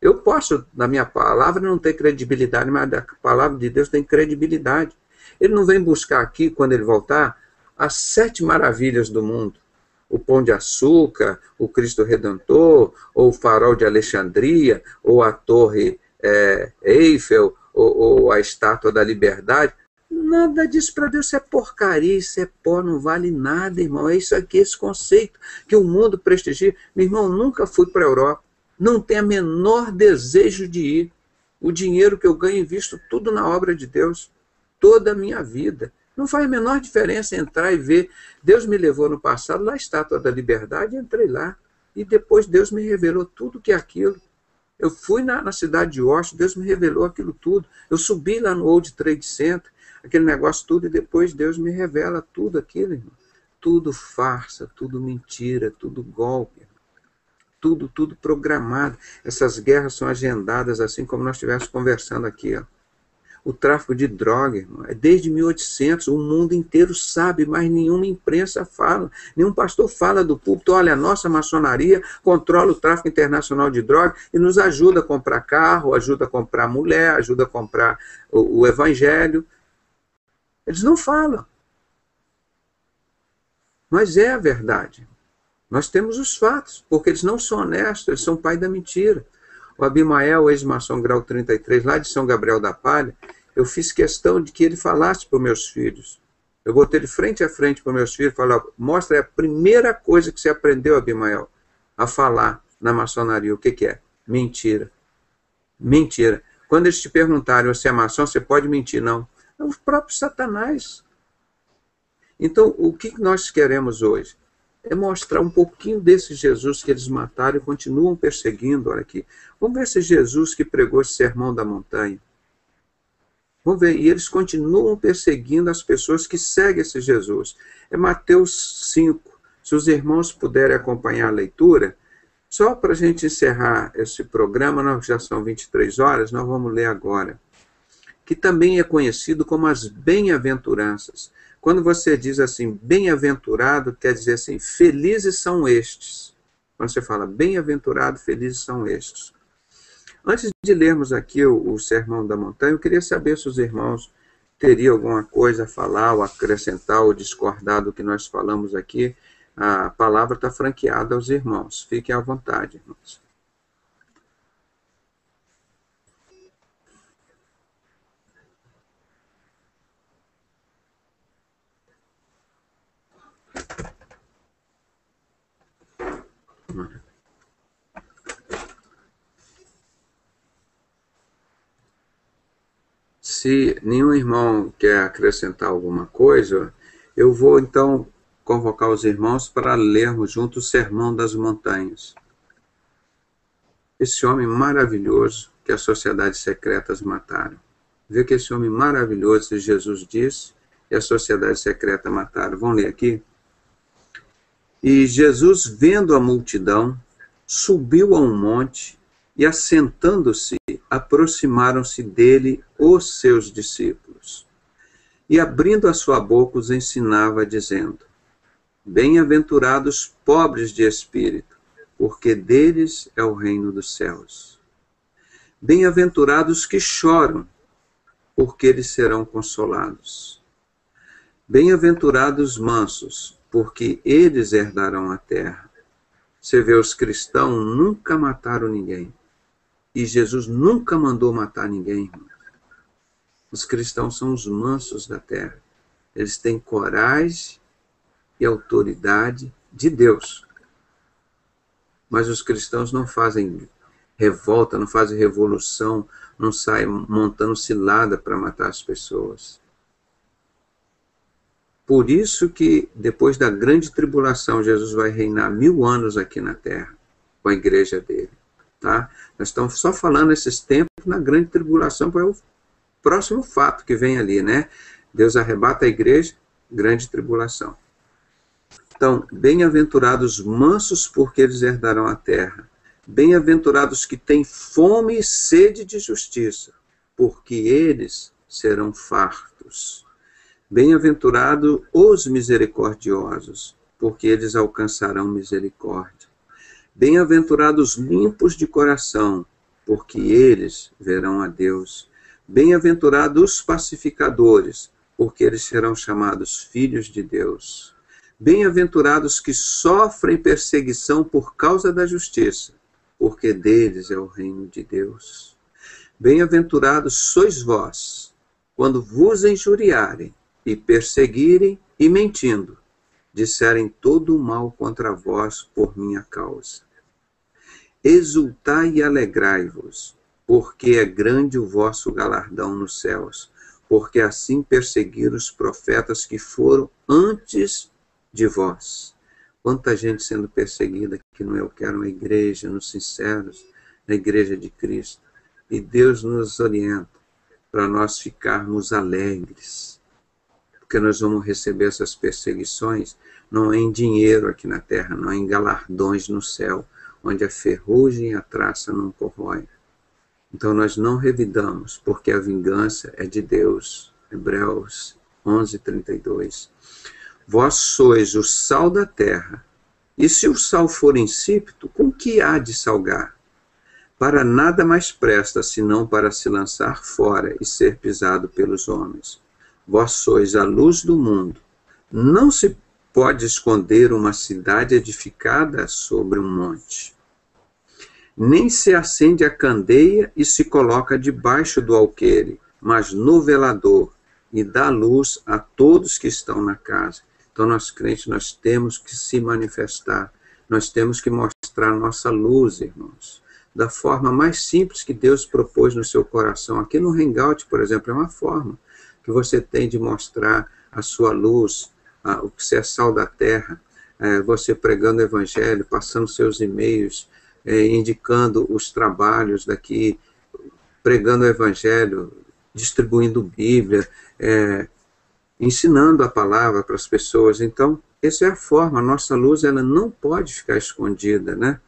Eu posso, na minha palavra, não ter credibilidade, mas a palavra de Deus tem credibilidade. Ele não vem buscar aqui, quando ele voltar, as 7 maravilhas do mundo. O Pão de Açúcar, o Cristo Redentor, ou o Farol de Alexandria, ou a Torre Eiffel, ou a Estátua da Liberdade. Nada disso para Deus, isso é porcaria, isso é pó, não vale nada, irmão. É isso aqui, esse conceito que o mundo prestigia. Meu irmão, nunca fui para a Europa, não tenho o menor desejo de ir. O dinheiro que eu ganho invisto tudo na obra de Deus, toda a minha vida. Não faz a menor diferença entrar e ver. Deus me levou no passado lá, a Estátua da Liberdade, entrei lá. E depois Deus me revelou tudo que é aquilo. Eu fui na cidade de Washington, Deus me revelou aquilo tudo. Eu subi lá no World Trade Center, aquele negócio tudo, e depois Deus me revela tudo aquilo, irmão. Tudo farsa, tudo mentira, tudo golpe. Tudo programado. Essas guerras são agendadas, assim como nós estivemos conversando aqui. Ó. O tráfico de droga, irmão, é desde 1800, o mundo inteiro sabe, mas nenhuma imprensa fala, nenhum pastor fala do púlpito: olha, a nossa maçonaria controla o tráfico internacional de droga e nos ajuda a comprar carro, ajuda a comprar mulher, ajuda a comprar o evangelho. Eles não falam. Mas é a verdade. Nós temos os fatos, porque eles não são honestos, eles são pai da mentira. O Abimael, ex-maçom grau 33, lá de São Gabriel da Palha, eu fiz questão de que ele falasse para os meus filhos. Eu botei ele frente a frente para os meus filhos e falei: mostra a primeira coisa que você aprendeu, Abimael, a falar na maçonaria. O que é? Mentira. Mentira. Quando eles te perguntarem: você é maçom, você pode mentir? Não. É o próprio Satanás. Então, o que nós queremos hoje? É mostrar um pouquinho desse Jesus que eles mataram e continuam perseguindo. Olha aqui. Vamos ver esse Jesus que pregou esse sermão da montanha. Vamos ver. E eles continuam perseguindo as pessoas que seguem esse Jesus. É Mateus 5. Se os irmãos puderem acompanhar a leitura, só para a gente encerrar esse programa, nós já são 23 horas, nós vamos ler agora. Que também é conhecido como as bem-aventuranças. Quando você diz assim, bem-aventurado, quer dizer assim, felizes são estes. Quando você fala bem-aventurado, felizes são estes. Antes de lermos aqui o Sermão da Montanha, eu queria saber se os irmãos teriam alguma coisa a falar, ou acrescentar, ou discordar do que nós falamos aqui. A palavra está franqueada aos irmãos. Fiquem à vontade, irmãos. Se nenhum irmão quer acrescentar alguma coisa, eu vou então convocar os irmãos para lermos juntos o Sermão das Montanhas. Esse homem maravilhoso que as sociedades secretas mataram. Vê que esse homem maravilhoso, Jesus disse, e a sociedade secreta mataram. Vamos ler aqui? E Jesus, vendo a multidão, subiu a um monte e, assentando-se, aproximaram-se dele os seus discípulos. E, abrindo a sua boca, os ensinava, dizendo: Bem-aventurados pobres de espírito, porque deles é o reino dos céus. Bem-aventurados que choram, porque eles serão consolados. Bem-aventurados mansos, porque eles herdarão a terra. Você vê, os cristãos nunca mataram ninguém. E Jesus nunca mandou matar ninguém, irmão. Os cristãos são os mansos da terra. Eles têm coragem e autoridade de Deus. Mas os cristãos não fazem revolta, não fazem revolução, não saem montando cilada para matar as pessoas. Por isso que, depois da grande tribulação, Jesus vai reinar 1000 anos aqui na terra, com a igreja dele. Tá? Nós estamos só falando esses tempos na grande tribulação, para o próximo fato que vem ali, né? Deus arrebata a igreja, grande tribulação. Então, bem-aventurados mansos, porque eles herdarão a terra. Bem-aventurados que têm fome e sede de justiça, porque eles serão fartos. Bem-aventurados os misericordiosos, porque eles alcançarão misericórdia. Bem-aventurados limpos de coração, porque eles verão a Deus. Bem-aventurados os pacificadores, porque eles serão chamados filhos de Deus. Bem-aventurados que sofrem perseguição por causa da justiça, porque deles é o reino de Deus. Bem-aventurados sois vós, quando vos injuriarem e perseguirem e mentindo, disserem todo o mal contra vós por minha causa. Exultai e alegrai-vos, porque é grande o vosso galardão nos céus, porque assim perseguiram os profetas que foram antes de vós. Quanta gente sendo perseguida, que não eu quero uma igreja, nos sinceros, na igreja de Cristo. E Deus nos orienta para nós ficarmos alegres, porque nós vamos receber essas perseguições não é em dinheiro aqui na terra, não é em galardões no céu, onde a ferrugem e a traça não corroem. Então nós não revidamos, porque a vingança é de Deus. Hebreus 11:32. Vós sois o sal da terra, e se o sal for insípido, com que há de salgar? Para nada mais presta, senão para se lançar fora e ser pisado pelos homens. Vós sois a luz do mundo. Não se pode esconder uma cidade edificada sobre um monte. Nem se acende a candeia e se coloca debaixo do alqueire, mas no velador, e dá luz a todos que estão na casa. Então nós crentes, nós temos que se manifestar, nós temos que mostrar nossa luz, irmãos, da forma mais simples que Deus propôs no seu coração. Aqui no Hangout, por exemplo, é uma forma que você tem de mostrar a sua luz, o que você é sal da terra, você pregando o evangelho, passando seus e-mails, indicando os trabalhos daqui, pregando o evangelho, distribuindo Bíblia, ensinando a palavra para as pessoas. Então, essa é a forma, a nossa luz ela não pode ficar escondida, né?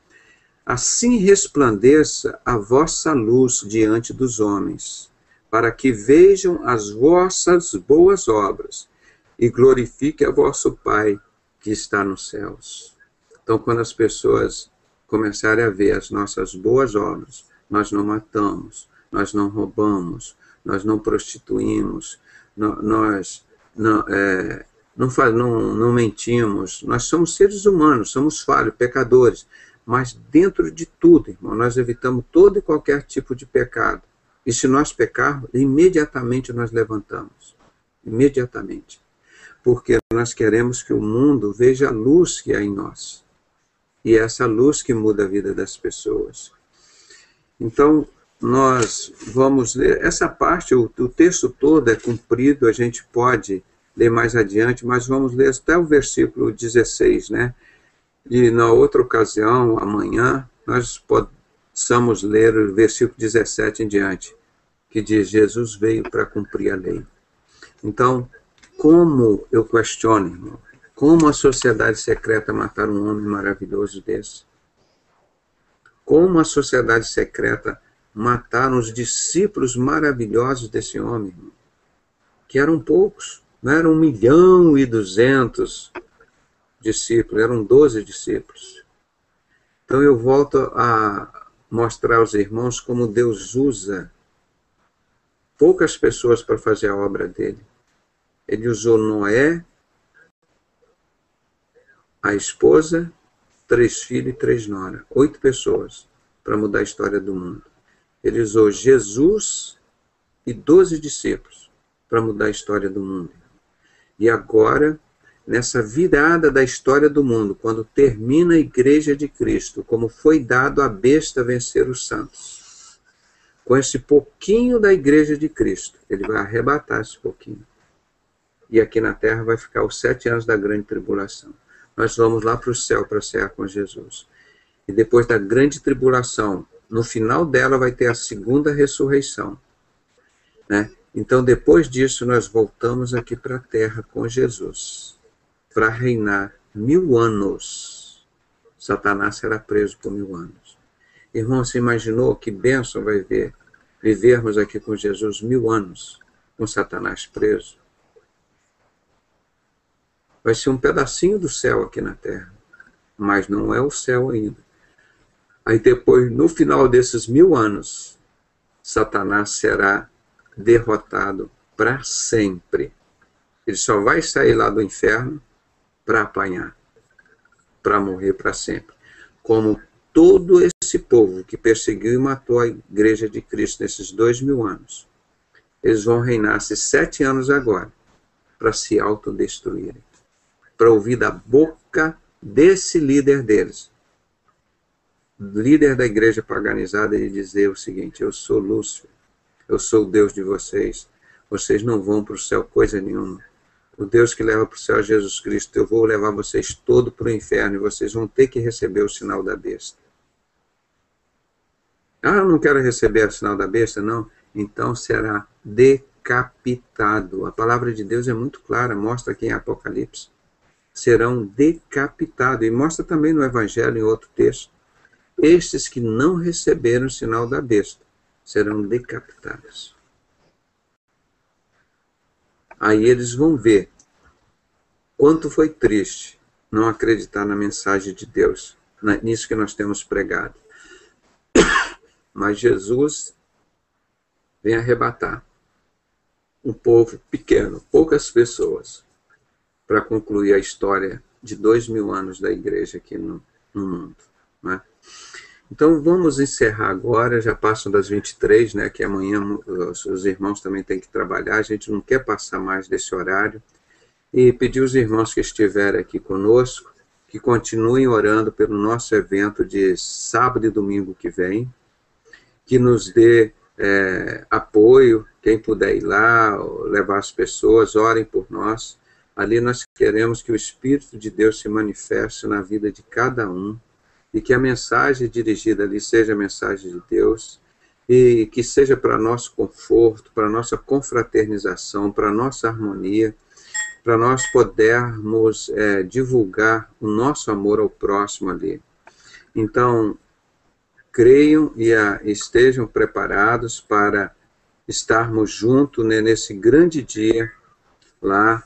Assim resplandeça a vossa luz diante dos homens, para que vejam as vossas boas obras e glorifique a vosso Pai que está nos céus. Então, quando as pessoas começarem a ver as nossas boas obras, nós não matamos, nós não roubamos, nós não prostituímos, nós não mentimos. Nós somos seres humanos, somos falhos, pecadores. Mas dentro de tudo, irmão, nós evitamos todo e qualquer tipo de pecado. E se nós pecarmos, imediatamente nós levantamos. Imediatamente. Porque nós queremos que o mundo veja a luz que há em nós. E é essa luz que muda a vida das pessoas. Então, nós vamos ler essa parte, o texto todo é comprido, a gente pode ler mais adiante, mas vamos ler até o versículo 16, né? E na outra ocasião, amanhã, nós possamos ler o versículo 17 em diante, que diz: Jesus veio para cumprir a lei. Então, como eu questiono, irmão, como a sociedade secreta matar um homem maravilhoso desse? Como a sociedade secreta mataram os discípulos maravilhosos desse homem, irmão? Que eram poucos, não eram 1.200.000 discípulos, eram 12 discípulos. Então eu volto a mostrar aos irmãos como Deus usa poucas pessoas para fazer a obra dele. Ele usou Noé, a esposa, 3 filhos e 3 noras, 8 pessoas para mudar a história do mundo. Ele usou Jesus e 12 discípulos para mudar a história do mundo. E agora, nessa virada da história do mundo, quando termina a Igreja de Cristo, como foi dado à besta vencer os santos, com esse pouquinho da Igreja de Cristo, ele vai arrebatar esse pouquinho. E aqui na terra vai ficar os 7 anos da grande tribulação. Nós vamos lá para o céu para cear com Jesus. E depois da grande tribulação, no final dela vai ter a segunda ressurreição, né? Então, depois disso, nós voltamos aqui para a terra com Jesus, para reinar 1000 anos. Satanás será preso por 1000 anos. Irmão, você imaginou que bênção vai ver vivermos aqui com Jesus 1000 anos, com Satanás preso? Vai ser um pedacinho do céu aqui na terra, mas não é o céu ainda. Aí depois, no final desses 1000 anos, Satanás será derrotado para sempre. Ele só vai sair lá do inferno para apanhar, para morrer para sempre. Como todo esse povo que perseguiu e matou a Igreja de Cristo nesses 2000 anos, eles vão reinar esses 7 anos agora, para se autodestruírem, para ouvir da boca desse líder deles, líder da igreja paganizada, ele dizer o seguinte: eu sou Lúcifer, eu sou o Deus de vocês, vocês não vão para o céu coisa nenhuma. O Deus que leva para o céu é Jesus Cristo, eu vou levar vocês todo para o inferno e vocês vão ter que receber o sinal da besta. Ah, eu não quero receber o sinal da besta, não. Então será decapitado. A palavra de Deus é muito clara, mostra aqui em Apocalipse. Serão decapitados. E mostra também no Evangelho, em outro texto. Estes que não receberam o sinal da besta serão decapitados. Aí eles vão ver quanto foi triste não acreditar na mensagem de Deus, nisso que nós temos pregado. Mas Jesus vem arrebatar um povo pequeno, poucas pessoas, para concluir a história de 2000 anos da igreja aqui no mundo, né? Então vamos encerrar agora, já passam das 23, né, que amanhã os irmãos também têm que trabalhar, a gente não quer passar mais desse horário, e pedir aos irmãos que estiverem aqui conosco, que continuem orando pelo nosso evento de sábado e domingo que vem, que nos dê apoio, quem puder ir lá, levar as pessoas, orem por nós. Ali nós queremos que o Espírito de Deus se manifeste na vida de cada um, e que a mensagem dirigida ali seja a mensagem de Deus, e que seja para nosso conforto, para nossa confraternização, para nossa harmonia, para nós podermos divulgar o nosso amor ao próximo ali. Então, creiam e estejam preparados para estarmos juntos, né, nesse grande dia lá,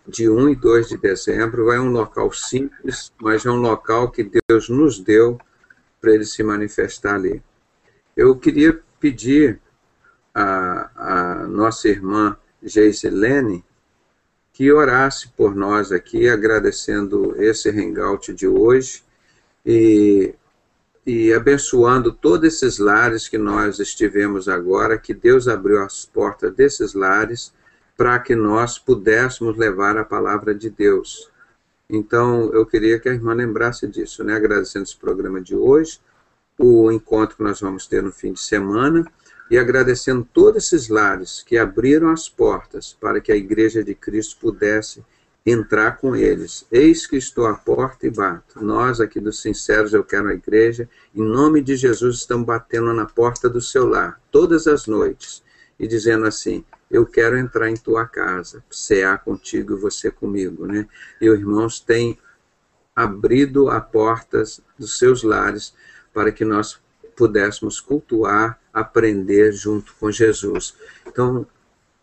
de 1 e 2 de dezembro. Vai um local simples, mas é um local que Deus nos deu para ele se manifestar ali. Eu queria pedir a nossa irmã Geiselene que orasse por nós aqui, agradecendo esse hangout de hoje e abençoando todos esses lares que nós estivemos agora, que Deus abriu as portas desses lares para que nós pudéssemos levar a palavra de Deus. Então, eu queria que a irmã lembrasse disso, né? Agradecendo esse programa de hoje, o encontro que nós vamos ter no fim de semana, e agradecendo todos esses lares que abriram as portas para que a Igreja de Cristo pudesse entrar com eles. Eis que estou à porta e bato. Nós aqui dos Sinceros, Eu Quero a Igreja, em nome de Jesus, estamos batendo na porta do seu lar, todas as noites, e dizendo assim: eu quero entrar em tua casa, cear contigo e você comigo, né? E os irmãos têm abrido as portas dos seus lares para que nós pudéssemos cultuar, aprender junto com Jesus. Então,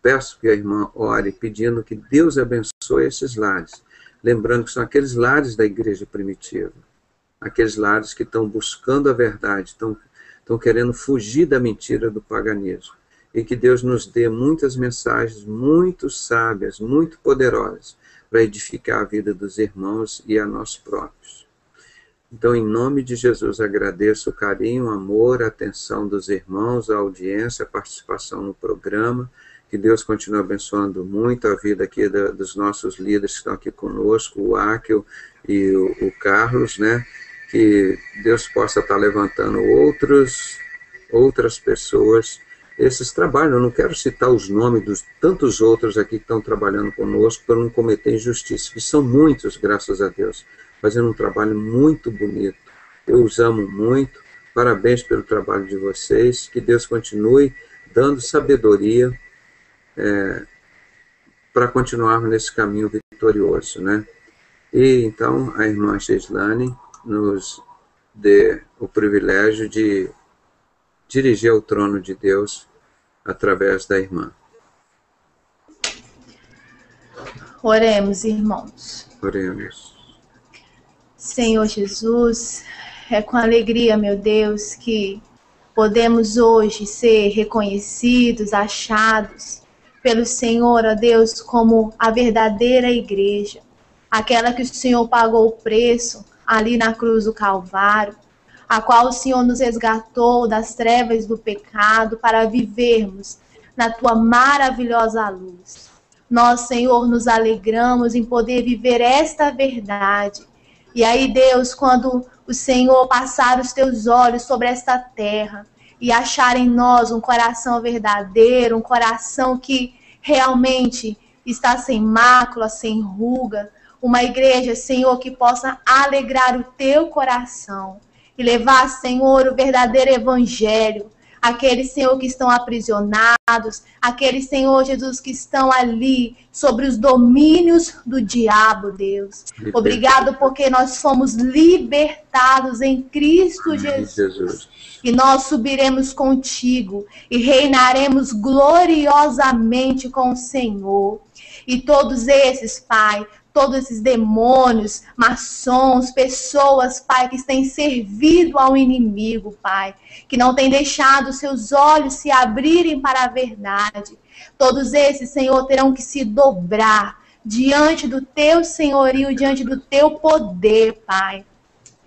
peço que a irmã ore, pedindo que Deus abençoe esses lares. Lembrando que são aqueles lares da igreja primitiva. Aqueles lares que estão buscando a verdade, estão querendo fugir da mentira do paganismo. E que Deus nos dê muitas mensagens muito sábias, muito poderosas, para edificar a vida dos irmãos e a nós próprios. Então, em nome de Jesus, agradeço o carinho, o amor, a atenção dos irmãos, a audiência, a participação no programa. Que Deus continue abençoando muito a vida aqui dos nossos líderes que estão aqui conosco, o Áquil e o Carlos, né? Que Deus possa estar levantando outras pessoas. Esses trabalhos, eu não quero citar os nomes dos tantos outros aqui que estão trabalhando conosco para não cometer injustiça, que são muitos, graças a Deus, fazendo um trabalho muito bonito. Eu os amo muito, parabéns pelo trabalho de vocês, que Deus continue dando sabedoria para continuarmos nesse caminho vitorioso, né? E então a irmã Geislane nos dê o privilégio de dirigir ao trono de Deus através da irmã. Oremos, irmãos. Oremos. Senhor Jesus, é com alegria, meu Deus, que podemos hoje ser reconhecidos, achados pelo Senhor, ó Deus, como a verdadeira igreja, aquela que o Senhor pagou o preço ali na cruz do Calvário, a qual o Senhor nos resgatou das trevas do pecado para vivermos na tua maravilhosa luz. Nós, Senhor, nos alegramos em poder viver esta verdade. E aí, Deus, quando o Senhor passar os teus olhos sobre esta terra e achar em nós um coração verdadeiro, um coração que realmente está sem mácula, sem ruga, uma igreja, Senhor, que possa alegrar o teu coração e levar, Senhor, o verdadeiro evangelho, aqueles, Senhor, que estão aprisionados, aqueles, Senhor Jesus, que estão ali sobre os domínios do diabo, Deus. Obrigado porque nós fomos libertados em Cristo Jesus. E nós subiremos contigo e reinaremos gloriosamente com o Senhor. E todos esses, Pai, todos esses demônios, maçons, pessoas, Pai, que têm servido ao inimigo, Pai, que não têm deixado seus olhos se abrirem para a verdade. Todos esses, Senhor, terão que se dobrar diante do teu senhorio, diante do teu poder, Pai.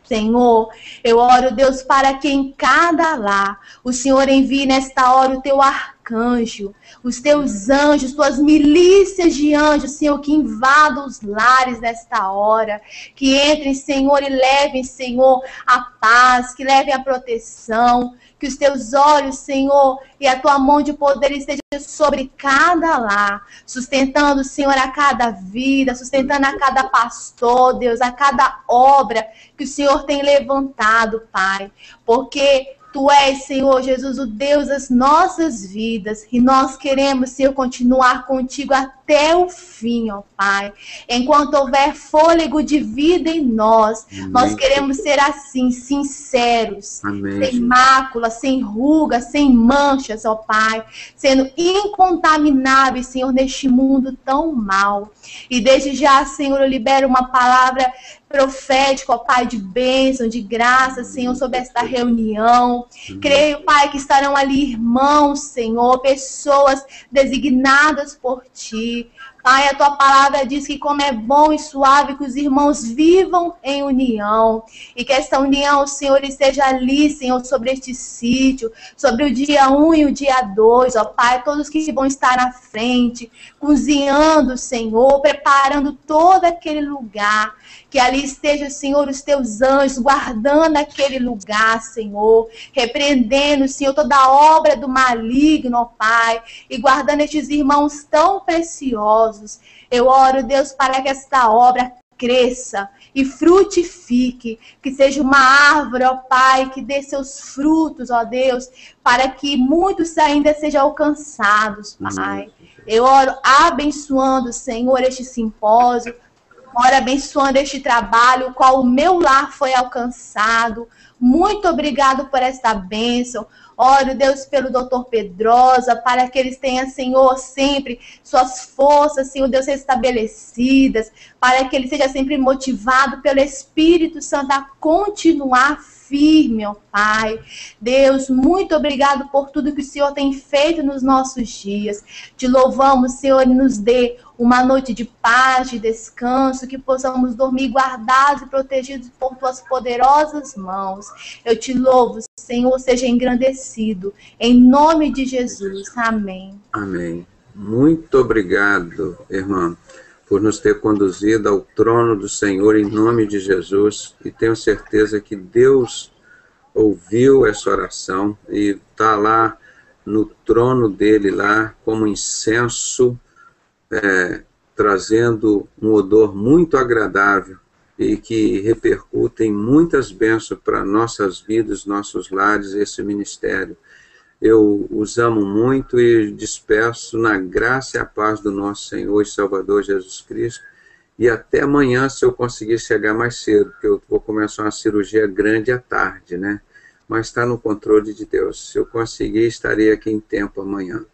Senhor, eu oro, Deus, para que em cada lar o Senhor envie nesta hora o teu arcanjo, os teus anjos, tuas milícias de anjos, Senhor, que invadam os lares nesta hora, que entrem, Senhor, e levem, Senhor, a paz, que levem a proteção, que os teus olhos, Senhor, e a tua mão de poder esteja sobre cada lar, sustentando, Senhor, a cada vida, sustentando a cada pastor, Deus, a cada obra que o Senhor tem levantado, Pai, porque Tu és, Senhor Jesus, o Deus das nossas vidas, e nós queremos, Senhor, continuar contigo até o fim, ó Pai. Enquanto houver fôlego de vida em nós, amém, nós queremos ser assim, sinceros, amém, sem mácula, sem ruga, sem manchas, ó Pai, sendo incontamináveis, Senhor, neste mundo tão mau. E desde já, Senhor, eu libero uma palavra profético, ó Pai, de bênção, de graça, Senhor, sobre esta reunião. Creio, Pai, que estarão ali irmãos, Senhor, pessoas designadas por Ti. Pai, a Tua palavra diz que como é bom e suave que os irmãos vivam em união. E que esta união, Senhor, esteja ali, Senhor, sobre este sítio, sobre o dia 1 e o dia 2, ó Pai, todos que vão estar na frente, cozinhando, Senhor, preparando todo aquele lugar. Que ali esteja, Senhor, os Teus anjos guardando aquele lugar, Senhor, repreendendo, Senhor, toda obra do maligno, ó Pai, e guardando estes irmãos tão preciosos. Eu oro, Deus, para que esta obra cresça e frutifique, que seja uma árvore, ó Pai, que dê seus frutos, ó Deus, para que muitos ainda sejam alcançados, Pai. Eu oro abençoando, Senhor, este simpósio, oro abençoando este trabalho, o qual o meu lar foi alcançado. Muito obrigado por esta bênção. Oro, Deus, pelo doutor Pedrosa, para que eles tenham, Senhor, sempre suas forças, Senhor, Deus, restabelecidas, para que ele seja sempre motivado pelo Espírito Santo a continuar firme, ó Pai. Deus, muito obrigado por tudo que o Senhor tem feito nos nossos dias. Te louvamos, Senhor, e nos dê uma noite de paz, de descanso, que possamos dormir guardados e protegidos por Tuas poderosas mãos. Eu te louvo, Senhor, seja engrandecido. Em nome de Jesus. Amém. Amém. Muito obrigado, irmão, por nos ter conduzido ao trono do Senhor em nome de Jesus, e tenho certeza que Deus ouviu essa oração e está lá no trono dele, lá como incenso, trazendo um odor muito agradável e que repercute em muitas bênçãos para nossas vidas, nossos lares, esse ministério. Eu os amo muito e despeço na graça e a paz do nosso Senhor e Salvador Jesus Cristo. E até amanhã, se eu conseguir chegar mais cedo, porque eu vou começar uma cirurgia grande à tarde, né? Mas está no controle de Deus. Se eu conseguir, estarei aqui em tempo amanhã,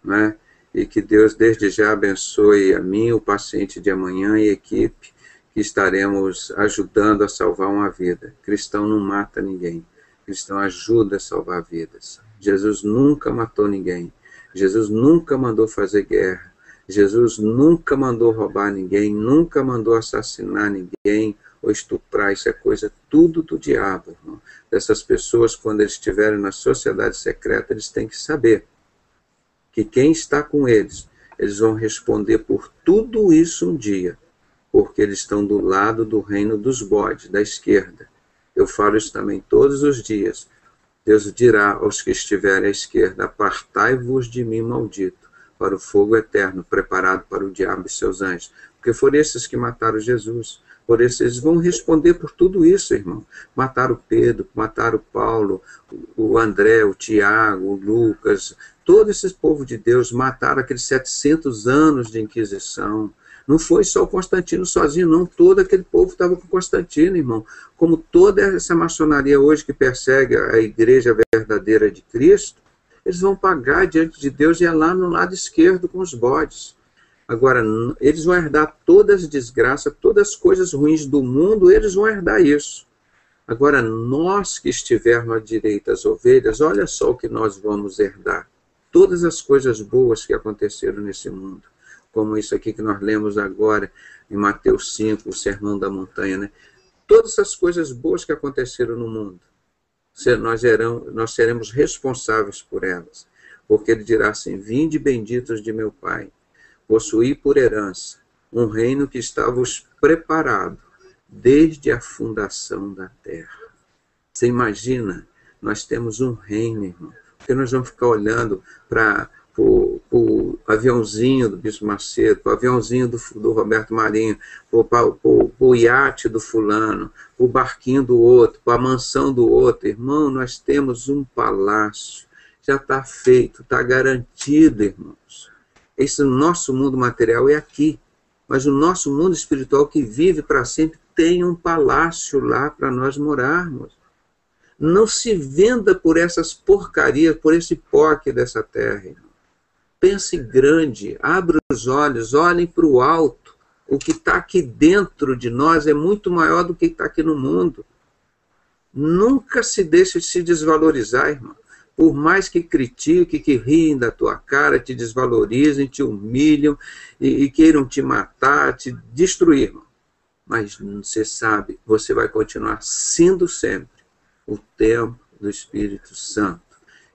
né? E que Deus desde já abençoe a mim, o paciente de amanhã e a equipe, que estaremos ajudando a salvar uma vida. Cristão não mata ninguém. Cristão ajuda a salvar vidas. Jesus nunca matou ninguém. Jesus nunca mandou fazer guerra. Jesus nunca mandou roubar ninguém, nunca mandou assassinar ninguém ou estuprar. Isso é coisa tudo do diabo, irmão. Dessas pessoas, quando eles estiverem na sociedade secreta, eles têm que saber que quem está com eles, eles vão responder por tudo isso um dia, porque eles estão do lado do reino dos bodes, da esquerda. Eu falo isso também todos os dias. Deus dirá aos que estiverem à esquerda: apartai-vos de mim, maldito, para o fogo eterno, preparado para o diabo e seus anjos. Porque foram esses que mataram Jesus. Por isso, eles vão responder por tudo isso, irmão. Mataram Pedro, mataram Paulo, o André, o Tiago, o Lucas, todo esse povo de Deus, mataram aqueles 700 anos de Inquisição. Não foi só o Constantino sozinho, não. Todo aquele povo estava com Constantino, irmão. Como toda essa maçonaria hoje que persegue a igreja verdadeira de Cristo, eles vão pagar diante de Deus e é lá no lado esquerdo com os bodes. Agora, eles vão herdar todas as desgraças, todas as coisas ruins do mundo, eles vão herdar isso. Agora, nós que estivermos à direita, as ovelhas, olha só o que nós vamos herdar. Todas as coisas boas que aconteceram nesse mundo. Como isso aqui que nós lemos agora em Mateus 5, o Sermão da Montanha, né? Todas essas coisas boas que aconteceram no mundo, nós seremos responsáveis por elas. Porque ele dirá assim: vinde benditos de meu Pai, possuí por herança um reino que está-vos preparado desde a fundação da terra. Você imagina, nós temos um reino, irmão, porque nós vamos ficar olhando para o aviãozinho do Bispo Macedo, o aviãozinho do Roberto Marinho, o iate do fulano, o barquinho do outro, a mansão do outro. Irmão, nós temos um palácio, já está feito, está garantido, irmãos. Esse nosso mundo material é aqui, mas o nosso mundo espiritual que vive para sempre tem um palácio lá para nós morarmos. Não se venda por essas porcarias, por esse pó aqui dessa terra, irmão. Pense grande, abra os olhos, olhem para o alto, O que está aqui dentro de nós é muito maior do que está aqui no mundo. Nunca se deixe de se desvalorizar, irmão. Por mais que critique, que riem da tua cara, te desvalorizem, te humilham e queiram te matar, te destruir, irmão. Mas você sabe, você vai continuar sendo sempre o templo do Espírito Santo.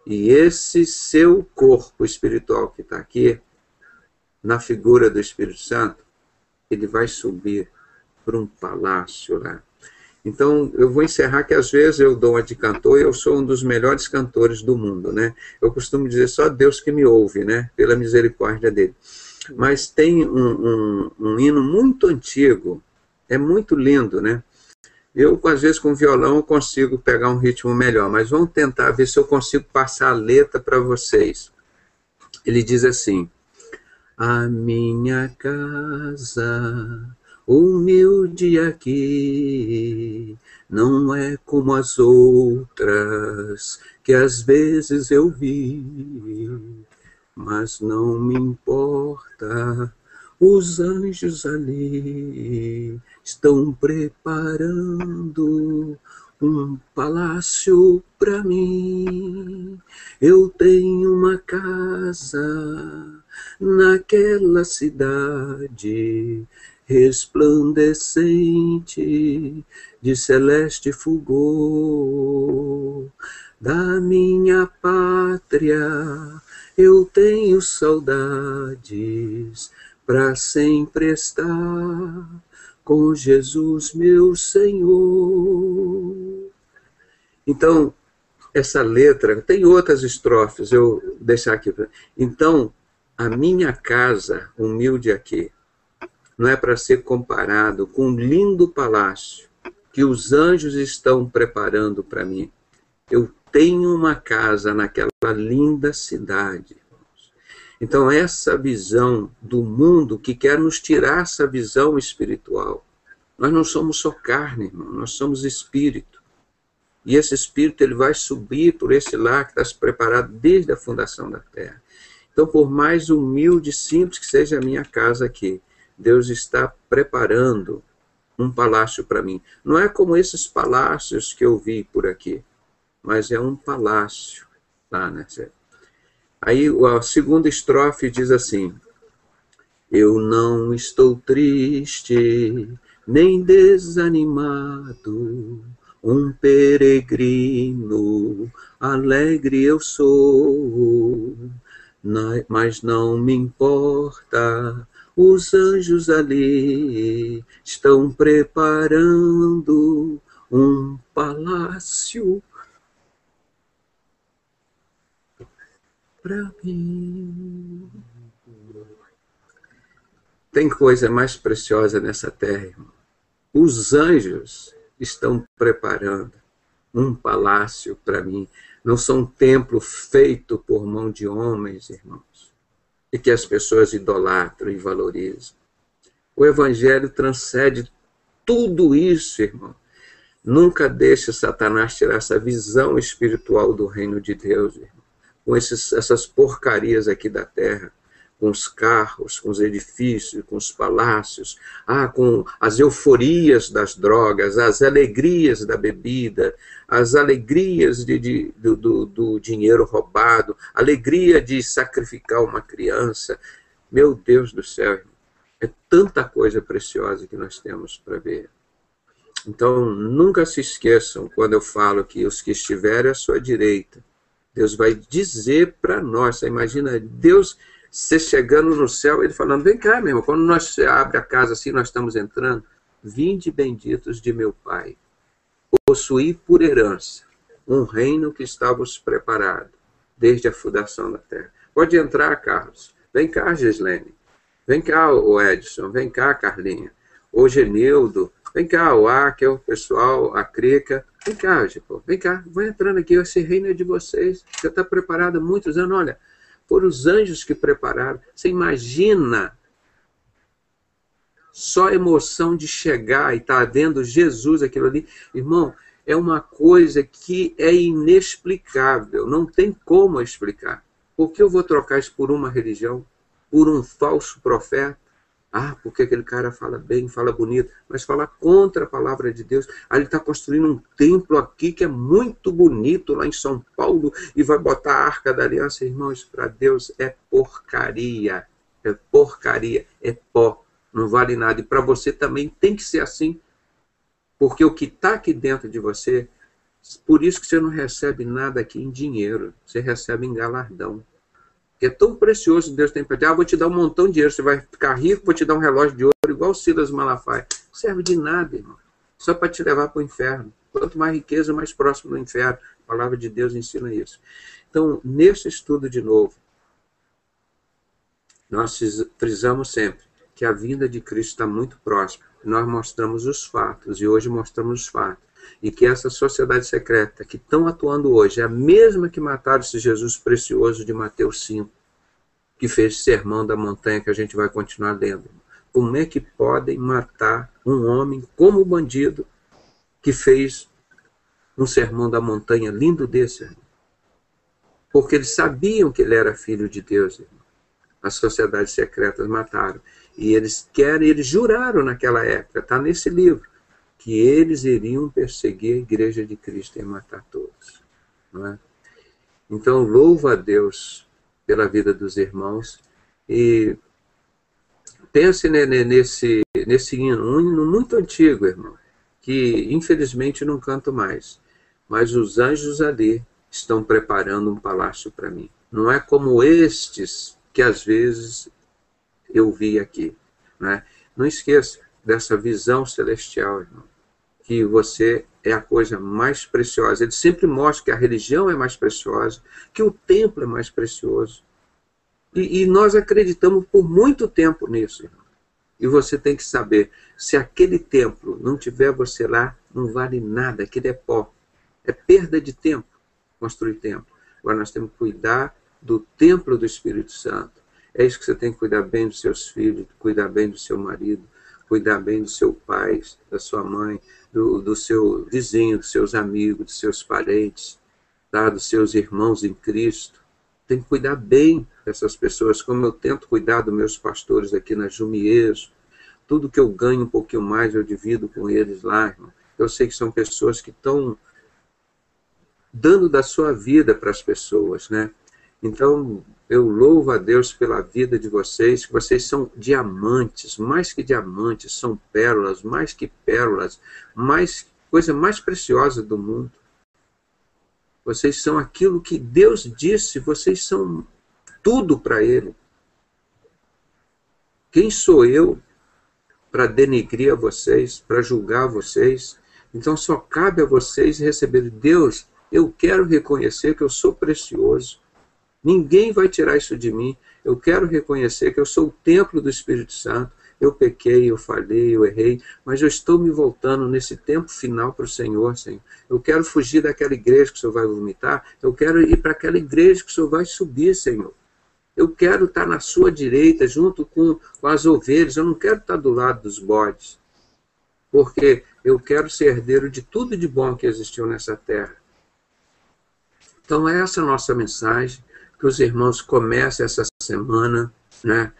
E esse seu corpo espiritual que está aqui, na figura do Espírito Santo, ele vai subir para um palácio lá. Então, eu vou encerrar que às vezes eu dou uma de cantor e eu sou um dos melhores cantores do mundo, né? Eu costumo dizer só Deus que me ouve, né? Pela misericórdia dele. Mas tem um hino muito antigo, é muito lindo, né? Eu, às vezes, com violão, eu consigo pegar um ritmo melhor, mas vamos tentar ver se eu consigo passar a letra para vocês. Ele diz assim: a minha casa humilde aqui não é como as outras que às vezes eu vi, mas não me importa, os anjos ali estão preparando um palácio para mim. Eu tenho uma casa naquela cidade resplandecente de celeste fulgor. Da minha pátria eu tenho saudades para sempre estar com Jesus meu Senhor. Então, essa letra, tem outras estrofes, eu vou deixar aqui. Então, a minha casa humilde aqui não é para ser comparado com um lindo palácio que os anjos estão preparando para mim. Eu tenho uma casa naquela linda cidade. Então, essa visão do mundo que quer nos tirar essa visão espiritual. Nós não somos só carne, irmão, nós somos espírito. E esse espírito ele vai subir por esse lar que está preparado desde a fundação da terra. Então, por mais humilde e simples que seja a minha casa aqui, Deus está preparando um palácio para mim. Não é como esses palácios que eu vi por aqui, mas é um palácio lá, né? Aí a segunda estrofe diz assim: eu não estou triste, nem desanimado, um peregrino, alegre eu sou, mas não me importa, os anjos ali estão preparando um palácio para mim. Tem coisa mais preciosa nessa terra, irmão. Os anjos estão preparando um palácio para mim. Não são um templo feito por mão de homens, irmãos, e que as pessoas idolatram e valorizam. O Evangelho transcende tudo isso, irmão. Nunca deixe Satanás tirar essa visão espiritual do reino de Deus, irmão, com essas porcarias aqui da terra, com os carros, com os edifícios, com os palácios, com as euforias das drogas, as alegrias da bebida, as alegrias do dinheiro roubado, alegria de sacrificar uma criança. Meu Deus do céu, irmão, é tanta coisa preciosa que nós temos para ver. Então, nunca se esqueçam quando eu falo que os que estiverem à sua direita, Deus vai dizer para nós. Você imagina Deus, você chegando no céu, ele falando: vem cá, meu irmão, quando nós abre a casa assim, nós estamos entrando, vinde benditos de meu Pai, possuí por herança um reino que está-vos preparado desde a fundação da terra. Pode entrar, Carlos. Vem cá, Gislene. Vem cá, o Edson. Vem cá, Carlinha. O Genildo. Vem cá, o Akel, o pessoal, a Crica. Vem cá, Gipo. Vem cá, vai entrando aqui. Esse reino é de vocês. Já está preparado há muitos anos. Olha, foram os anjos que prepararam. Você imagina só a emoção de chegar e estar vendo Jesus, aquilo ali. Irmão, é uma coisa que é inexplicável. Não tem como explicar. Por que eu vou trocar isso por uma religião? Por um falso profeta? Ah, porque aquele cara fala bem, fala bonito, mas fala contra a palavra de Deus. Aí ele está construindo um templo aqui que é muito bonito lá em São Paulo e vai botar a Arca da Aliança. Irmãos, para Deus é porcaria, é pó, não vale nada. E para você também tem que ser assim, porque o que está aqui dentro de você, por isso que você não recebe nada aqui em dinheiro, você recebe em galardão. Que é tão precioso, Deus tem para ti. Ah, vou te dar um montão de dinheiro, você vai ficar rico, vou te dar um relógio de ouro, igual o Silas Malafaia. Não serve de nada, irmão. Só para te levar para o inferno. Quanto mais riqueza, mais próximo do inferno. A palavra de Deus ensina isso. Então, nesse estudo de novo, nós frisamos sempre que a vinda de Cristo está muito próxima. Nós mostramos os fatos, e hoje mostramos os fatos. E que essa sociedade secreta que estão atuando hoje é a mesma que mataram esse Jesus precioso de Mateus 5, que fez o sermão da montanha, que a gente vai continuar lendo. Como é que podem matar um homem como o bandido que fez um sermão da montanha lindo desse, irmão? Porque eles sabiam que ele era filho de Deus, irmão. As sociedades secretas mataram. E eles juraram naquela época, está nesse livro, que eles iriam perseguir a igreja de Cristo e matar todos. Não é? Então, louvo a Deus pela vida dos irmãos e pense nesse hino, um hino muito antigo, irmão, que infelizmente não canto mais, mas os anjos ali estão preparando um palácio para mim. Não é como estes que às vezes eu vi aqui. Né? Não esqueça dessa visão celestial, irmão, que você é a coisa mais preciosa. Ele sempre mostra que a religião é mais preciosa, que o templo é mais precioso. E nós acreditamos por muito tempo nisso, irmão. E você tem que saber, se aquele templo não tiver você lá, não vale nada, aquilo é pó. É perda de tempo construir templo. Agora nós temos que cuidar do templo do Espírito Santo. É isso que você tem que cuidar bem dos seus filhos, cuidar bem do seu marido, cuidar bem do seu pai, da sua mãe, do seu vizinho, dos seus amigos, dos seus parentes, tá? Dos seus irmãos em Cristo. Tem que cuidar bem dessas pessoas, como eu tento cuidar dos meus pastores aqui na Jumieso. Tudo que eu ganho um pouquinho mais, eu divido com eles lá, irmão. Eu sei que são pessoas que estão dando da sua vida para as pessoas, né? Então, eu louvo a Deus pela vida de vocês, que vocês são diamantes, mais que diamantes, são pérolas, mais que pérolas, coisa mais preciosa do mundo. Vocês são aquilo que Deus disse, vocês são tudo para Ele. Quem sou eu para denegrir a vocês, para julgar vocês? Então só cabe a vocês receber. Deus, eu quero reconhecer que eu sou precioso. Ninguém vai tirar isso de mim. Eu quero reconhecer que eu sou o templo do Espírito Santo. Eu pequei, eu falhei, eu errei, mas eu estou me voltando nesse tempo final para o Senhor, Senhor. Eu quero fugir daquela igreja que o Senhor vai vomitar. Eu quero ir para aquela igreja que o Senhor vai subir, Senhor. Eu quero estar na sua direita, junto com as ovelhas. Eu não quero estar do lado dos bodes. Porque eu quero ser herdeiro de tudo de bom que existiu nessa terra. Então, é essa a nossa mensagem. Que os irmãos comecem essa semana, né,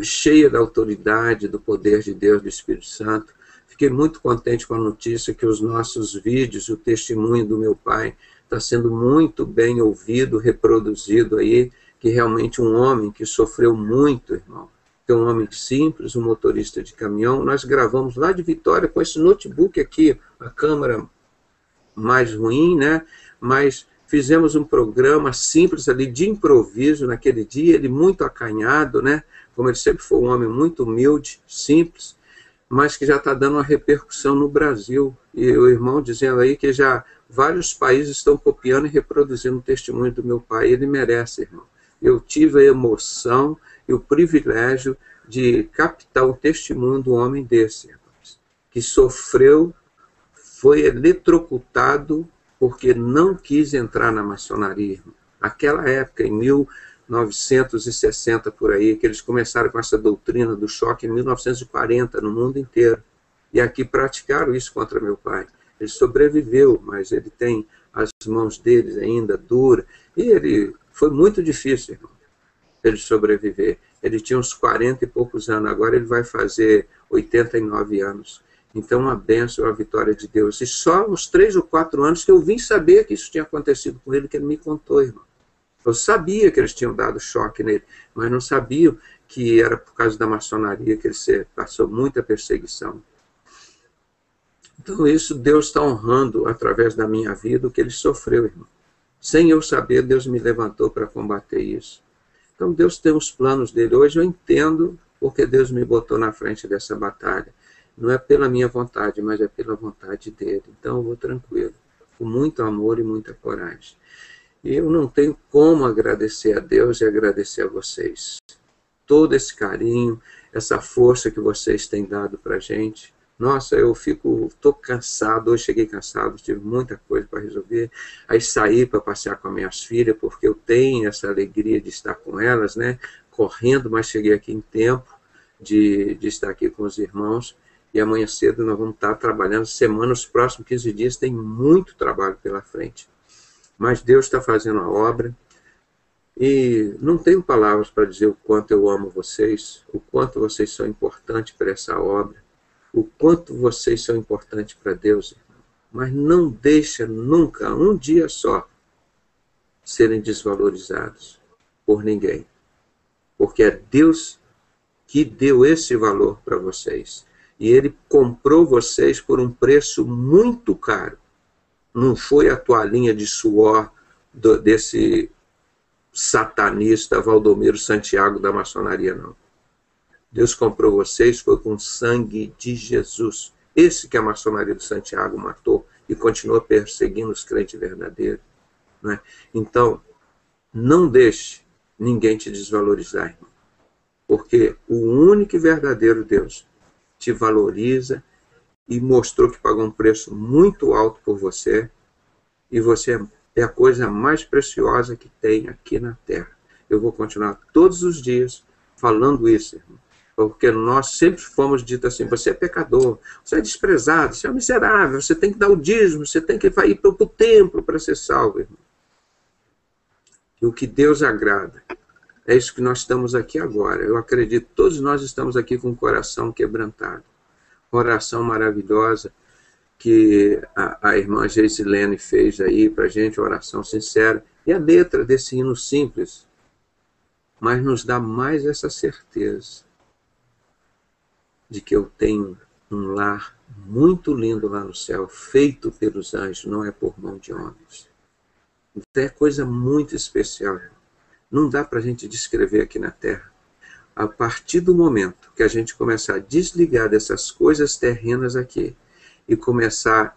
cheia da autoridade, do poder de Deus, do Espírito Santo. Fiquei muito contente com a notícia que os nossos vídeos, o testemunho do meu pai, está sendo muito bem ouvido, reproduzido aí, que realmente um homem que sofreu muito, irmão, que é um homem simples, um motorista de caminhão. Nós gravamos lá de Vitória com esse notebook aqui, a câmera mais ruim, né, mas fizemos um programa simples ali de improviso naquele dia, ele muito acanhado, né? Como ele sempre foi um homem muito humilde, simples, mas que já está dando uma repercussão no Brasil. E o irmão dizendo aí que já vários países estão copiando e reproduzindo o testemunho do meu pai. Ele merece, irmão. Eu tive a emoção e o privilégio de captar o testemunho do homem desse, irmãos, que sofreu, foi eletrocutado, porque não quis entrar na maçonaria. Aquela época, em 1960, por aí, que eles começaram com essa doutrina do choque, em 1940, no mundo inteiro. E aqui praticaram isso contra meu pai. Ele sobreviveu, mas ele tem as mãos dele ainda duras. E ele foi muito difícil, irmão, ele sobreviver. Ele tinha uns 40 e poucos anos, agora ele vai fazer 89 anos. Então, uma bênção, a vitória de Deus. E só uns 3 ou 4 anos que eu vim saber que isso tinha acontecido com ele, que ele me contou, irmão. Eu sabia que eles tinham dado choque nele, mas não sabia que era por causa da maçonaria que ele passou muita perseguição. Então, isso Deus está honrando através da minha vida o que ele sofreu, irmão. Sem eu saber, Deus me levantou para combater isso. Então, Deus tem os planos dele. Hoje eu entendo porque Deus me botou na frente dessa batalha. Não é pela minha vontade, mas é pela vontade dele. Então, eu vou tranquilo, com muito amor e muita coragem. E eu não tenho como agradecer a Deus e agradecer a vocês. Todo esse carinho, essa força que vocês têm dado para a gente. Nossa, eu estou cansado, hoje cheguei cansado, tive muita coisa para resolver. Aí saí para passear com as minhas filhas, porque eu tenho essa alegria de estar com elas, né? Correndo, mas cheguei aqui em tempo de estar aqui com os irmãos. E amanhã cedo nós vamos estar trabalhando. Semana, os próximos 15 dias, tem muito trabalho pela frente. Mas Deus está fazendo a obra. E não tenho palavras para dizer o quanto eu amo vocês, o quanto vocês são importantes para essa obra, o quanto vocês são importantes para Deus, irmão. Mas não deixa nunca, um dia só, serem desvalorizados por ninguém. Porque é Deus que deu esse valor para vocês. E Ele comprou vocês por um preço muito caro. Não foi a toalhinha de suor desse satanista Valdomiro Santiago da maçonaria, não. Deus comprou vocês foi com o sangue de Jesus. Esse que a maçonaria do Santiago matou e continua perseguindo os crentes verdadeiros. Né? Então, não deixe ninguém te desvalorizar, irmão. Porque o único e verdadeiro Deus te valoriza e mostrou que pagou um preço muito alto por você. E você é a coisa mais preciosa que tem aqui na Terra. Eu vou continuar todos os dias falando isso, irmão. Porque nós sempre fomos dito assim, você é pecador, você é desprezado, você é miserável, você tem que dar o dízimo, você tem que ir para o templo para ser salvo, irmão. E o que Deus agrada, é isso que nós estamos aqui agora. Eu acredito, todos nós estamos aqui com o coração quebrantado. Uma oração maravilhosa que a irmã Geisilene fez aí para a gente, uma oração sincera. E a letra desse hino simples, mas nos dá mais essa certeza de que eu tenho um lar muito lindo lá no céu, feito pelos anjos, não é por mão de homens. Então é coisa muito especial. Não dá para a gente descrever aqui na Terra. A partir do momento que a gente começar a desligar dessas coisas terrenas aqui e começar a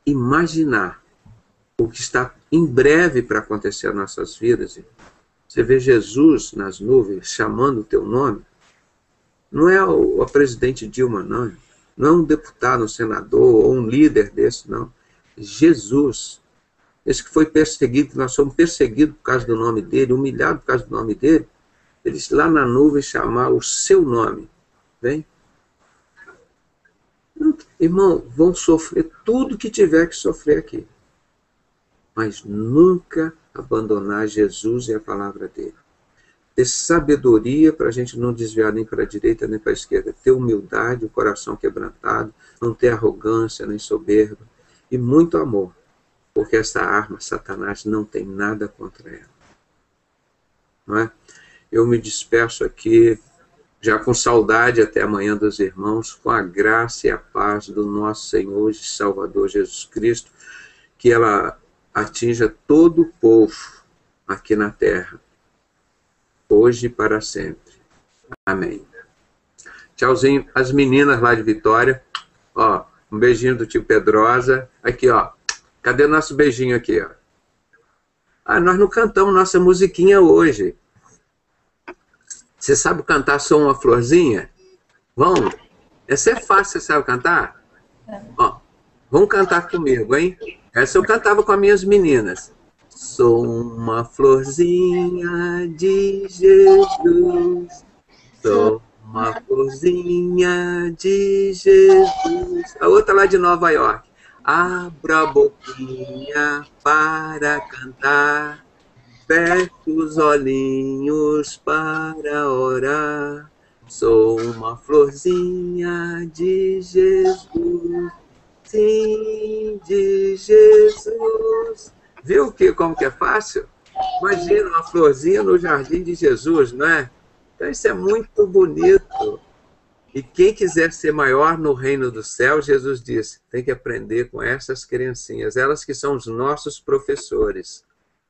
imaginar o que está em breve para acontecer nas nossas vidas, você vê Jesus nas nuvens chamando o teu nome, não é o presidente Dilma, não. Não é um deputado, um senador ou um líder desse, não. Jesus, esse que foi perseguido, nós somos perseguidos por causa do nome dele, humilhados por causa do nome dele, eles lá na nuvem chamar o seu nome. Vem? Irmão, vão sofrer tudo que tiver que sofrer aqui. Mas nunca abandonar Jesus e a palavra dele. Ter sabedoria para a gente não desviar nem para a direita nem para a esquerda. Ter humildade, o coração quebrantado, não ter arrogância nem soberba. E muito amor. Porque essa arma, Satanás, não tem nada contra ela. Não é? Eu me despeço aqui, já com saudade até amanhã dos irmãos, com a graça e a paz do nosso Senhor e Salvador Jesus Cristo, que ela atinja todo o povo aqui na terra, hoje e para sempre. Amém. Tchauzinho, as meninas lá de Vitória, ó, um beijinho do tio Pedrosa, aqui ó, cadê o nosso beijinho aqui, ó? Ah, nós não cantamos nossa musiquinha hoje. Você sabe cantar Sou uma Florzinha? Vamos? Essa é fácil, você sabe cantar? Ó, vamos cantar comigo, hein? Essa eu cantava com as minhas meninas. Sou uma florzinha de Jesus. Sou uma florzinha de Jesus. A outra lá de Nova York. Abra a boquinha para cantar. fecho os olhinhos para orar. Sou uma florzinha de Jesus, sim, de Jesus. Viu como que é fácil? Imagina uma florzinha no jardim de Jesus, não é? Então isso é muito bonito. E quem quiser ser maior no reino do céu, Jesus disse, tem que aprender com essas criancinhas, elas que são os nossos professores,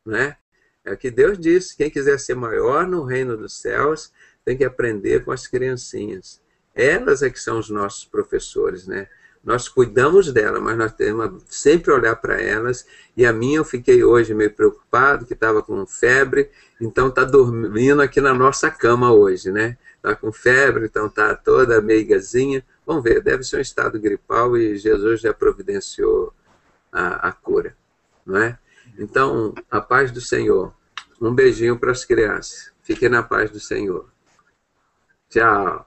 né? É o que Deus disse, quem quiser ser maior no reino dos céus, tem que aprender com as criancinhas. Elas é que são os nossos professores, né? Nós cuidamos dela, mas nós temos que sempre olhar para elas. E a minha eu fiquei hoje meio preocupado, que estava com febre, então está dormindo aqui na nossa cama hoje, né? Está com febre, então está toda meigazinha. Vamos ver, deve ser um estado gripal e Jesus já providenciou a cura, não é? Então, a paz do Senhor. Um beijinho para as crianças. Fiquem na paz do Senhor. Tchau.